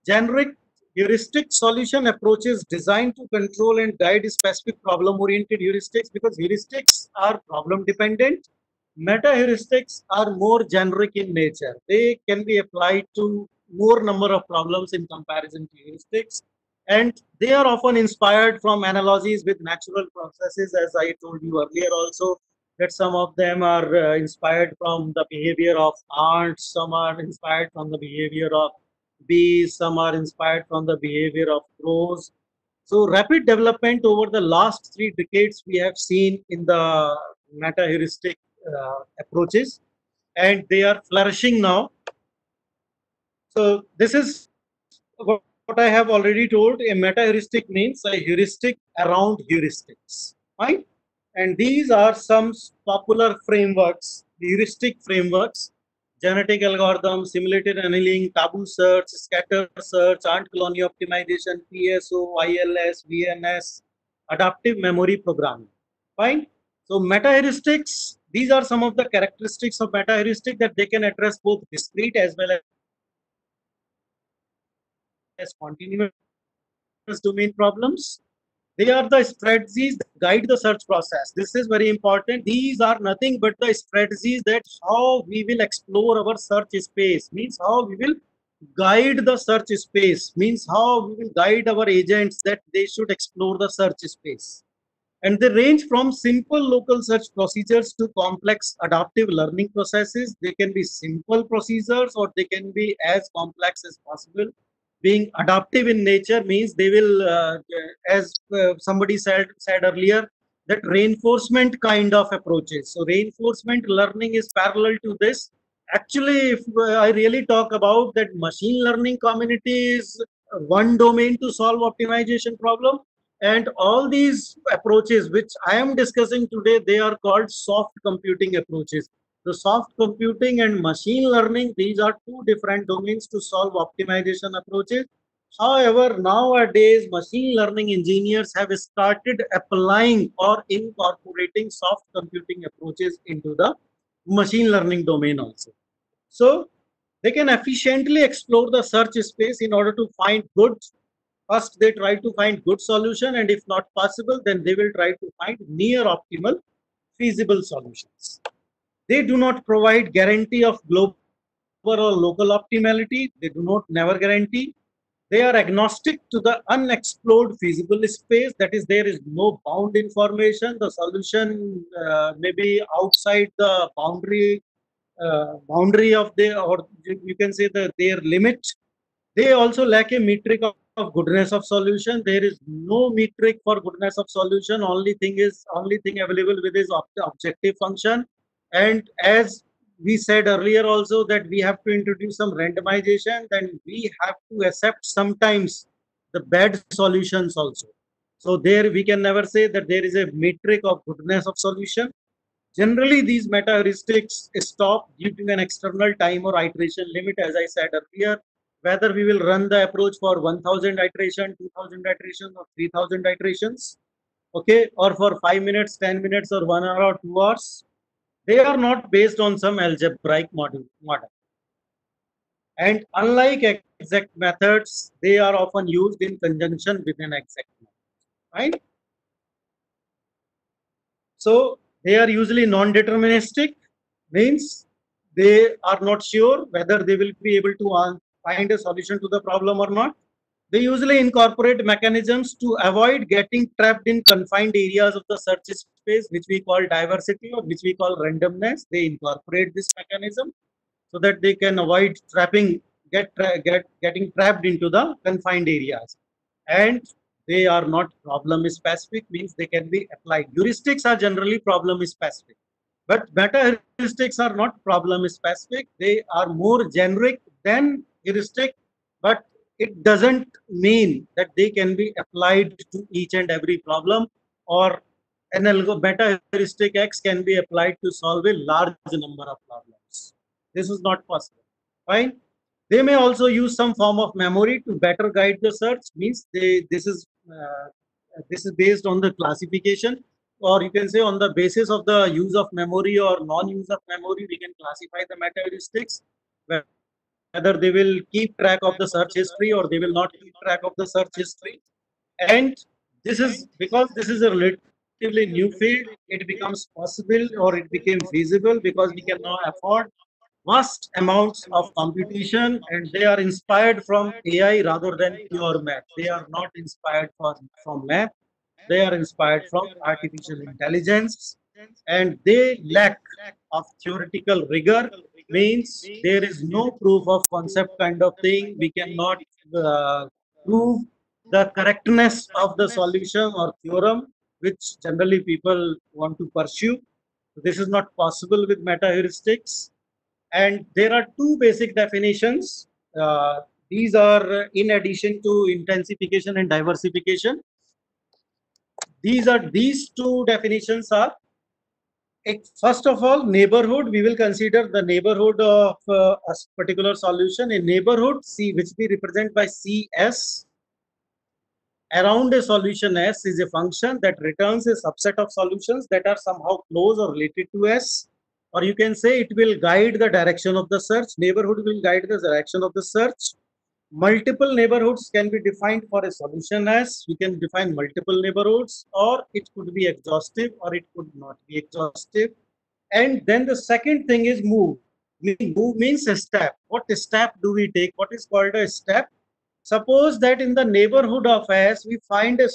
Generic heuristic solution approaches designed to control and guide specific problem-oriented heuristics, because heuristics are problem-dependent. Meta-heuristics are more generic in nature. They can be applied to more number of problems in comparison to heuristics. And they are often inspired from analogies with natural processes, as I told you earlier also, that some of them are inspired from the behavior of ants, some are inspired from the behavior of bees, some are inspired from the behavior of crows. So rapid development over the last 3 decades we have seen in the meta-heuristic approaches, and they are flourishing now. So this is what I have already told. A meta-heuristic means a heuristic around heuristics, right? And these are some popular frameworks, heuristic frameworks: genetic algorithm, simulated annealing, taboo search, scatter search, ant colony optimization, PSO, ILS, VNS, adaptive memory programming. Fine. So meta-heuristics, these are some of the characteristics of meta-heuristic, that they can address both discrete as well as continuous domain problems. They are the strategies that guide the search process. This is very important. These are nothing but the strategies that how we will explore our search space, means how we will guide the search space, means how we will guide our agents that they should explore the search space. And they range from simple local search procedures to complex adaptive learning processes. They can be simple procedures or they can be as complex as possible. Being adaptive in nature means they will, as somebody said earlier, that reinforcement kind of approaches. So reinforcement learning is parallel to this. Actually, if I really talk about that, machine learning community is one domain to solve optimization problem. And all these approaches which I am discussing today, they are called soft computing approaches. The soft computing and machine learning, these are two different domains to solve optimization approaches. However, nowadays, machine learning engineers have started applying or incorporating soft computing approaches into the machine learning domain also. So they can efficiently explore the search space in order to find good. First, they try to find good solution, and if not possible, then they will try to find near optimal feasible solutions. They do not provide guarantee of global or local optimality. They do not never guarantee. They are agnostic to the unexplored feasible space. That is, there is no bound information. The solution may be outside the boundary of the, or you can say their limit. They also lack a metric of goodness of solution. There is no metric for goodness of solution. Only thing available with is objective function. And as we said earlier also, that we have to introduce some randomization, then we have to accept sometimes the bad solutions also. So there we can never say that there is a metric of goodness of solution. Generally, these meta-heuristics stop due to an external time or iteration limit, as I said earlier. Whether we will run the approach for 1000 iterations, 2000 iterations, or 3000 iterations, okay, or for 5 minutes, 10 minutes, or 1 hour or 2 hours, they are not based on some algebraic model. And unlike exact methods, they are often used in conjunction with an exact method, right? So they are usually non-deterministic, means they are not sure whether they will be able to find a solution to the problem or not. They usually incorporate mechanisms to avoid getting trapped in confined areas of the search space, which we call diversity or which we call randomness. They incorporate this mechanism so that they can avoid getting trapped into the confined areas. And they are not problem specific, means they can be applied. Heuristics are generally problem specific, but meta heuristics are not problem specific. They are more generic than heuristic, but it doesn't mean that they can be applied to each and every problem, or an meta heuristic X can be applied to solve a large number of problems. This is not possible. Fine. They may also use some form of memory to better guide the search. Means this is based on the classification, or you can say on the basis of the use of memory or non-use of memory, we can classify the meta heuristics, whether they will keep track of the search history or they will not keep track of the search history. And this is because this is a relatively new field, it becomes possible or it became feasible because we can now afford vast amounts of computation, and they are inspired from AI rather than pure math. They are not inspired from math, they are inspired from artificial intelligence, and they lack of theoretical rigor, means there is no proof of concept kind of thing. We cannot prove the correctness of the solution or theorem, which generally people want to pursue. This is not possible with meta heuristics. And there are two basic definitions. These are in addition to intensification and diversification. These two definitions are, first of all, neighborhood. We will consider the neighborhood of a particular solution. A neighborhood C, which we represent by CS, around a solution S, is a function that returns a subset of solutions that are somehow close or related to S. Or you can say it will guide the direction of the search. Neighborhood will guide the direction of the search. Multiple neighborhoods can be defined for a solution S. We can define multiple neighborhoods, or it could be exhaustive or it could not be exhaustive. And then the second thing is move. Move means a step. What step do we take? What is called a step? Suppose that in the neighborhood of S, we find a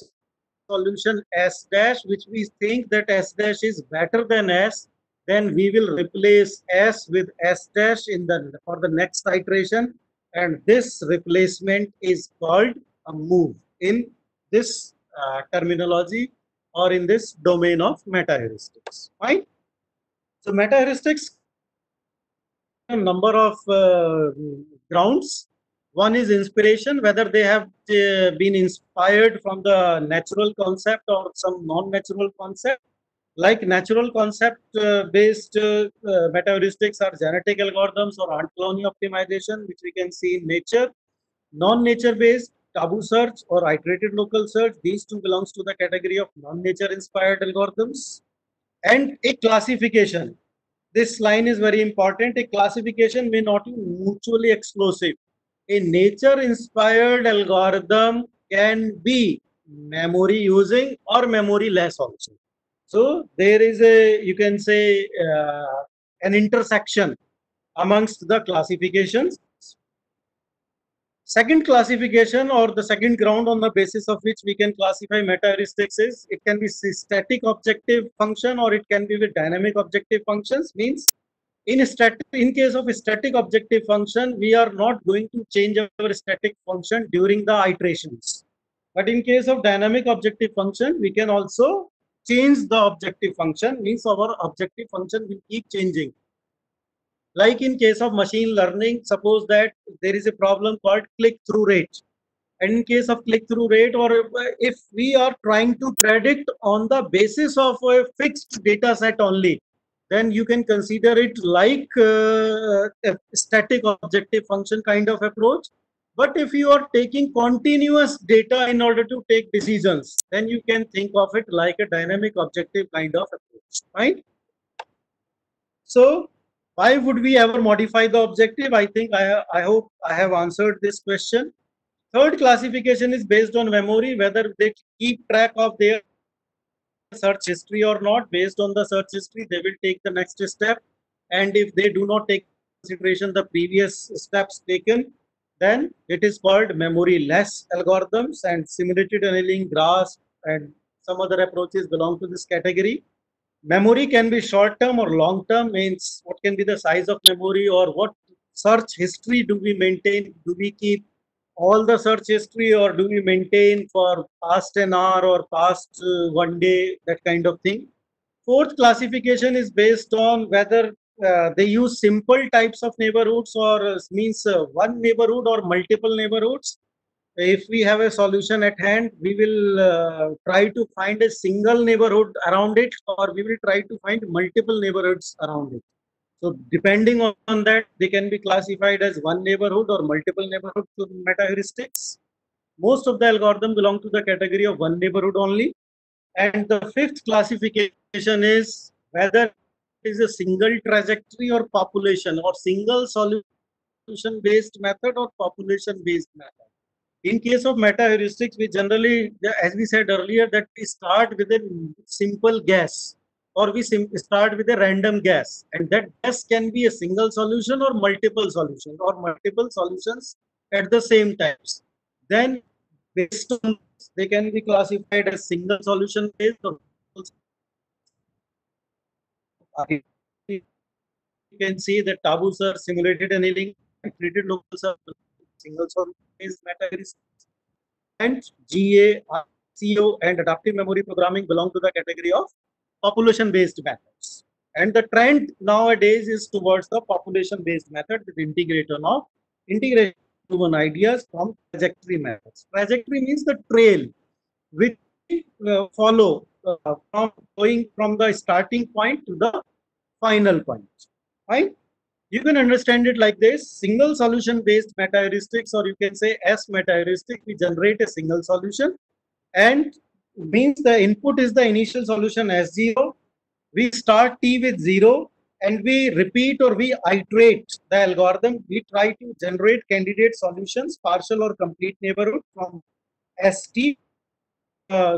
solution S dash, which we think that S dash is better than S, then we will replace S with S dash for the next iteration, and this replacement is called a move in this terminology or in this domain of meta heuristics. Fine. So meta heuristics, a number of grounds. One is inspiration, whether they have been inspired from the natural concept or some non-natural concept. Like natural concept based meta heuristics are genetic algorithms or ant colony optimization, which we can see in nature. Non-nature based taboo search or iterated local search, these two belongs to the category of non-nature inspired algorithms. And a classification. This line is very important. A classification may not be mutually exclusive. A nature inspired algorithm can be memory using or memory less also. So there is a, you can say, an intersection amongst the classifications. Second classification, or the second ground on the basis of which we can classify meta heuristics, is it can be static objective function or it can be with dynamic objective functions. Means in case of a static objective function, we are not going to change our static function during the iterations. But in case of dynamic objective function, we can also change the objective function, means our objective function will keep changing. Like in case of machine learning, suppose that there is a problem called click-through rate. And in case of click-through rate, or if we are trying to predict on the basis of a fixed data set only, then you can consider it like a static objective function kind of approach. But if you are taking continuous data in order to take decisions, then you can think of it like a dynamic objective kind of approach, right? So why would we ever modify the objective? I think I hope I have answered this question. Third classification is based on memory, whether they keep track of their search history or not. Based on the search history, they will take the next step. And if they do not take consideration the previous steps taken, then it is called memory-less algorithms, and simulated annealing, GRASP, and some other approaches belong to this category. Memory can be short-term or long-term, means what can be the size of memory or what search history do we maintain? Do we keep all the search history or do we maintain for past an hour or past 1 day, that kind of thing. Fourth classification is based on whether they use simple types of neighborhoods or means one neighborhood or multiple neighborhoods. If we have a solution at hand, we will try to find a single neighborhood around it, or we will try to find multiple neighborhoods around it. So depending on that, they can be classified as one neighborhood or multiple neighborhood meta heuristics. Most of the algorithm belong to the category of one neighborhood only. And the fifth classification is whether it is a single trajectory or population, or single solution based method or population based method. In case of meta heuristics, we generally, as we said earlier, that we start with a simple guess, or we start with a random guess, and that guess can be a single solution or multiple solutions or multiple solutions at the same times. Then based on this, they can be classified as single solution based or you can see that Tabu sir simulated annealing, treated local sir single solution based meta heuristics, and GA, CO, and adaptive memory programming belong to the category of population-based methods. And the trend nowadays is towards the population-based method with integration of proven ideas from trajectory methods. Trajectory means the trail which follow from going from the starting point to the final point. Right? You can understand it like this: single solution based meta heuristics, or you can say S meta heuristic. We generate a single solution, and means the input is the initial solution S0. We start T with 0, and we repeat or we iterate the algorithm. We try to generate candidate solutions, partial or complete neighborhood from ST,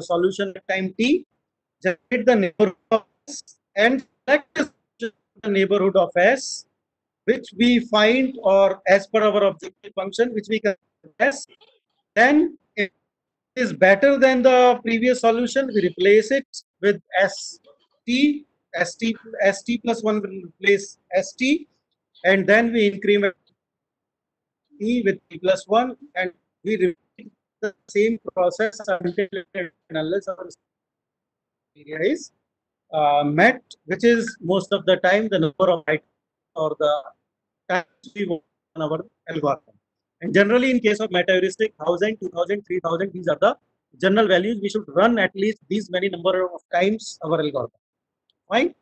solution at time T, generate the neighborhood of S, and select the neighborhood of S, which we find, or as per our objective function, which we can guess. Then it is better than the previous solution, we replace it with ST. ST plus 1 will replace ST, and then we increment T with T plus 1, and we repeat the same process until unless our criteria is met, which is most of the time the number of items or the times we want on our algorithm. And generally, in case of meta heuristic, 1000, 2000, 3000, these are the general values. We should run at least these many number of times our algorithm. Fine.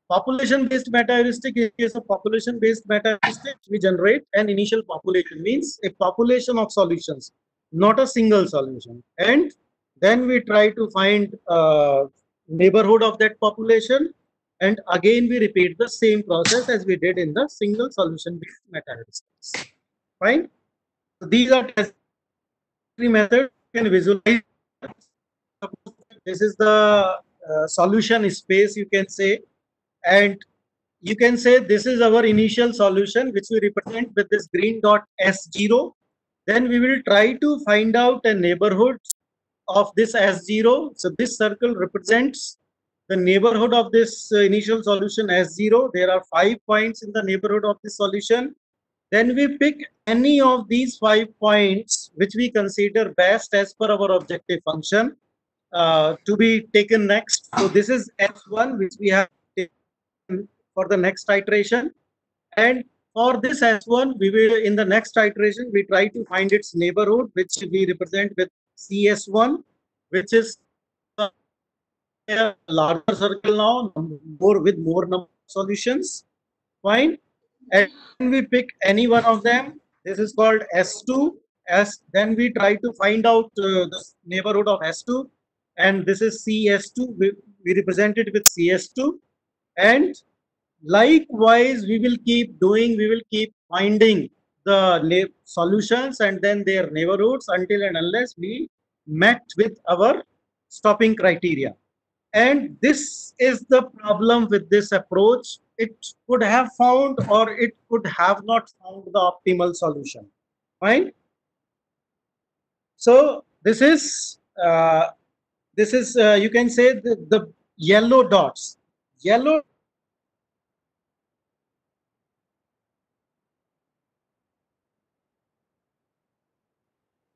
Population-based meta heuristic, in case of population-based meta heuristic, we generate an initial population, means a population of solutions, not a single solution. And then we try to find neighborhood of that population, and again we repeat the same process as we did in the single solution-based meta heuristics. Fine. So these are three methods. You can visualize. This is the solution space, you can say, and you can say this is our initial solution, which we represent with this green dot S0. Then we will try to find out a neighborhood of this S0. So this circle represents the neighborhood of this initial solution S0. There are 5 points in the neighborhood of this solution. Then we pick any of these 5 points which we consider best as per our objective function to be taken next. So this is S1, which we have taken for the next iteration. And for this S1, we will, in the next iteration, we try to find its neighborhood, which we represent with CS1, which is a larger circle now, with more number of solutions. Fine. And we pick any one of them. This is called S2. Then we try to find out the neighborhood of S2, and this is CS2. We represent it with CS2, and likewise we will keep doing. We will keep finding the solutions and then their neighborhoods until and unless we met with our stopping criteria. And this is the problem with this approach. It could have found or it could have not found the optimal solution. Fine. So this is you can say the yellow dots. Yellow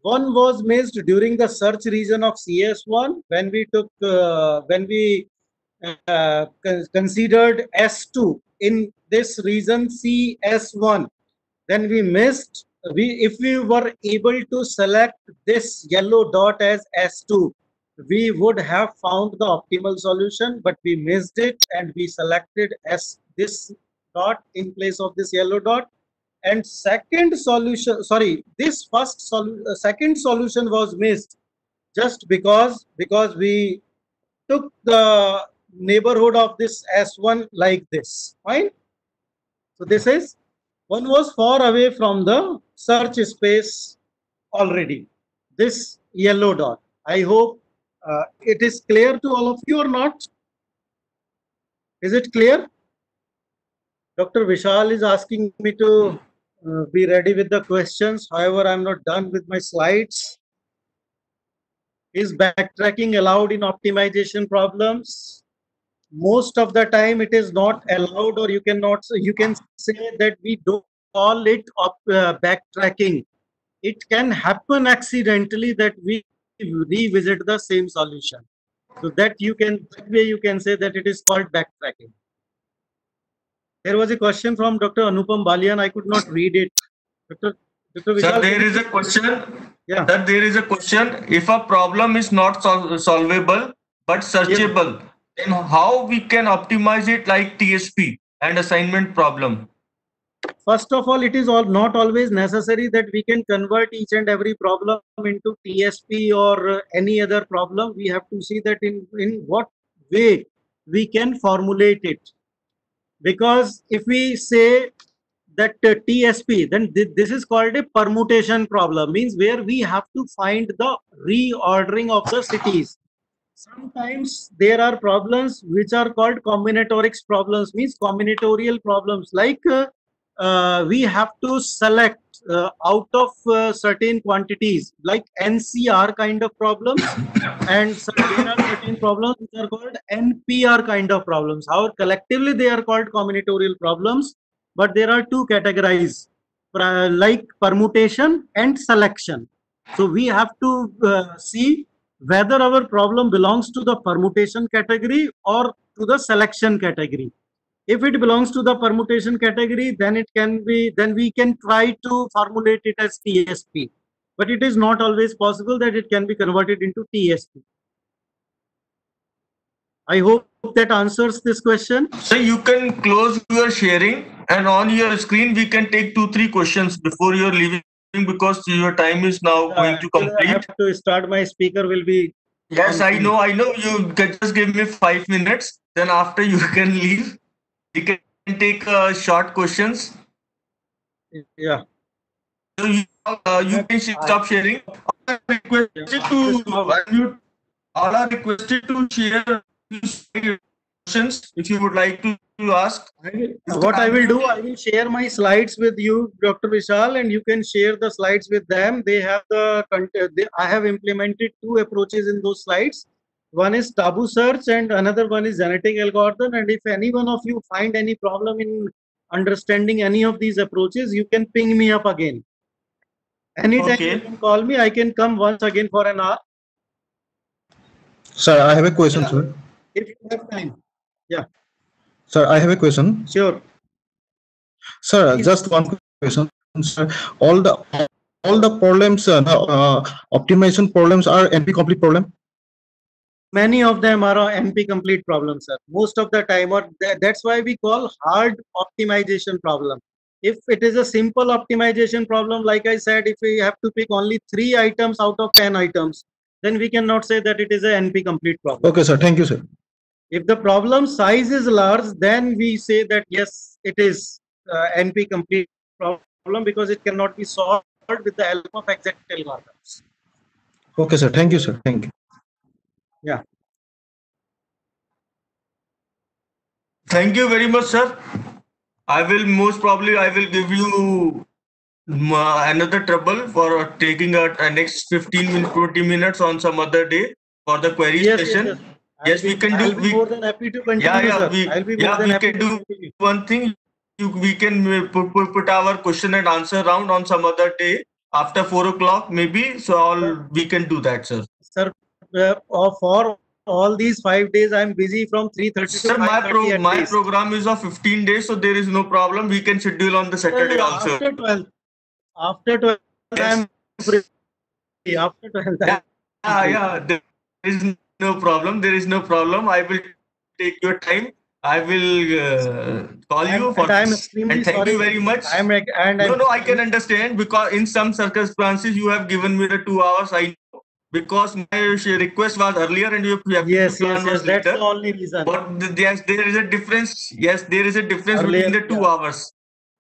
one was missed during the search region of CS1 when we took considered S2 in this region CS1. Then we missed. If we were able to select this yellow dot as S2, we would have found the optimal solution, but we missed it and we selected this dot in place of this yellow dot. And second solution, sorry, this second solution was missed just because we took the neighborhood of this S1 like this. Fine. So this is one was far away from the search space already. This yellow dot. I hope it is clear to all of you or not. Is it clear? Dr. Vishal is asking me to be ready with the questions. However, I'm not done with my slides. Is backtracking allowed in optimization problems? Most of the time it is not allowed, or you can say that we don't call it backtracking. It can happen accidentally that we revisit the same solution. So that way you can say that it is called backtracking. There was a question from Dr. Anupam Balian. I could not read it. Dr. Vishal, Sir, there is a question. Yeah. Sir, there is a question. If a problem is not solvable but searchable, then how we can optimize it like TSP and assignment problem? First of all, it is not always necessary that we can convert each and every problem into TSP or any other problem. We have to see that in what way we can formulate it. Because if we say that TSP, then this is called a permutation problem, means where we have to find the reordering of the cities. Sometimes there are problems which are called combinatorics problems, means combinatorial problems, like we have to select out of certain quantities, like NCR kind of problems, and there are certain problems which are called NPR kind of problems. However, collectively they are called combinatorial problems, but there are two categories, like permutation and selection. So we have to see whether our problem belongs to the permutation category or to the selection category. If it belongs to the permutation category, then we can try to formulate it as TSP. But it is not always possible that it can be converted into TSP. I hope that answers this question. So you can close your sharing, and on your screen we can take 2-3 questions before you're leaving, because your time is now going to complete. I have to start. My speaker will be. Yes, I know. You can just give me 5 minutes. Then after you can leave. We can take short questions. Yeah. So you can stop sharing. All are requested to share questions if you would like to ask. What I will do, I will share my slides with you, Dr. Vishal, and you can share the slides with them. They have the I have implemented 2 approaches in those slides. One is Tabu search and another one is genetic algorithm. And if any one of you find any problem in understanding any of these approaches, you can ping me up again. Anytime you can call me, I can come once again for an hour. Sir, I have a question, sir. If you have time. Yeah. Sir, I have a question. Sure. Sir, just one question, sir. All the problems, optimization problems are NP complete problem? Many of them are NP complete problems, sir. Most of the time, or that's why we call hard optimization problem. If it is a simple optimization problem, like I said, if we have to pick only 3 items out of 10 items, then we cannot say that it is a NP complete problem. Okay, sir. Thank you, sir. If the problem size is large, then we say that yes, it is NP complete problem, because it cannot be solved with the help of exact algorithms. Okay, sir. Thank you, sir. Thank you. Yeah. Thank you very much, sir. I will give you another trouble for taking a next 15 minutes, 20 minutes on some other day for the query Yes, yes, session. yes. Yes, we can do. I'll be more than happy to continue, sir. I'll be more than We happy can to do continue. one thing. We can put our question and answer round on some other day after 4 o'clock maybe. So we can do that, sir. Sir, for all these 5 days, I'm busy from 3:30 to Sir, 5:30 at my least. program is of 15 days, so there is no problem. We can schedule on the Saturday also. After 12, after 12, Yes. I'm free. After 12, Yeah, there is no problem. There is no problem. I will take your time. I will call you for I'm this. extremely And thank sorry. you very much. No, I can understand because in some circumstances you have given me the 2 hours. I know because my request was earlier and your Yes, plan was yes, that's the later. only reason. But yes, there is a difference. Yes, there is a difference Earlier, between the 2 yeah. hours.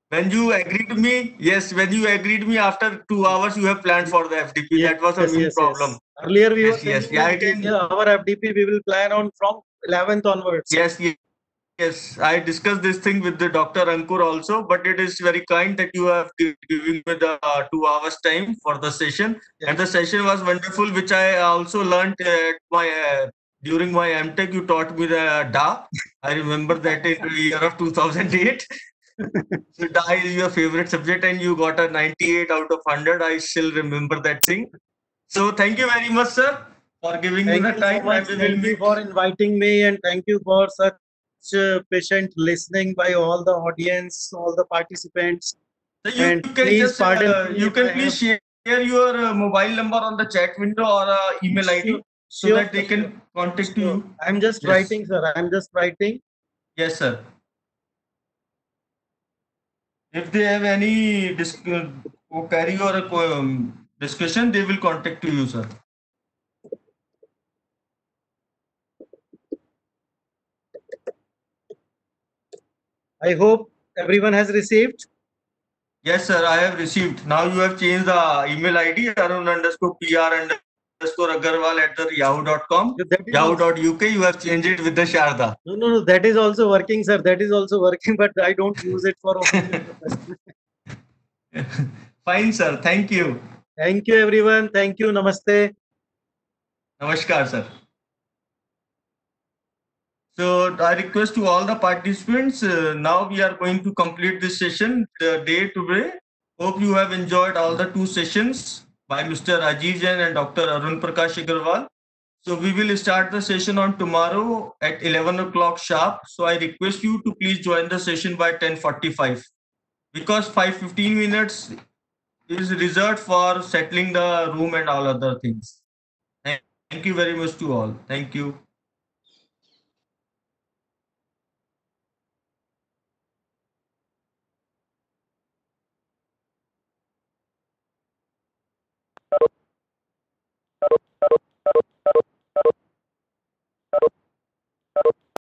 When you agreed me, yes, when you agreed me after 2 hours, you have planned for the FDP. That was a main problem. Earlier, we were Yes, yes, thinking yeah, I that can. our FDP we will plan on from 11th onwards. Yes, yes. I discussed this thing with the Dr. Ankur also, but it is very kind that you have given me the 2 hours time for the session. And the session was wonderful, which I also learned at my during my MTech. You taught me the DA. I remember that in the year of 2008. So DA is your favorite subject, and you got a 98 out of 100. I still remember that thing. So thank you very much, sir, for giving me Thank the you time. so much. We will Thank you meet. for inviting me, and thank you for such patient listening by all the audience, all the participants. So you And can please just pardon me you if can I please have- share your mobile number on the chat window or email ID so Sure, that they can contact sure. you. I'm just Yes. writing, sir. I'm just writing. Yes, sir. If they have any query or a discussion, they will contact you, sir. I hope everyone has received. Yes, sir. I have received. Now you have changed the email ID arun_pr_agarwal@yahoo.com. Yahoo.uk. You have changed it with the Sharda. No. That is also working, sir. That is also working, but I don't use it for official purpose. Fine, sir. Thank you. Thank you, everyone. Thank you. Namaste. Namaskar, sir. So I request to all the participants, now we are going to complete this session the day today. Hope you have enjoyed all the 2 sessions by Mr. Rajiv Jain and Dr. Arun Prakash Agarwal. So we will start the session on tomorrow at 11 o'clock sharp. So I request you to please join the session by 10:45 because 15 minutes is reserved for settling the room and all other things. Thank you very much to all. Thank you.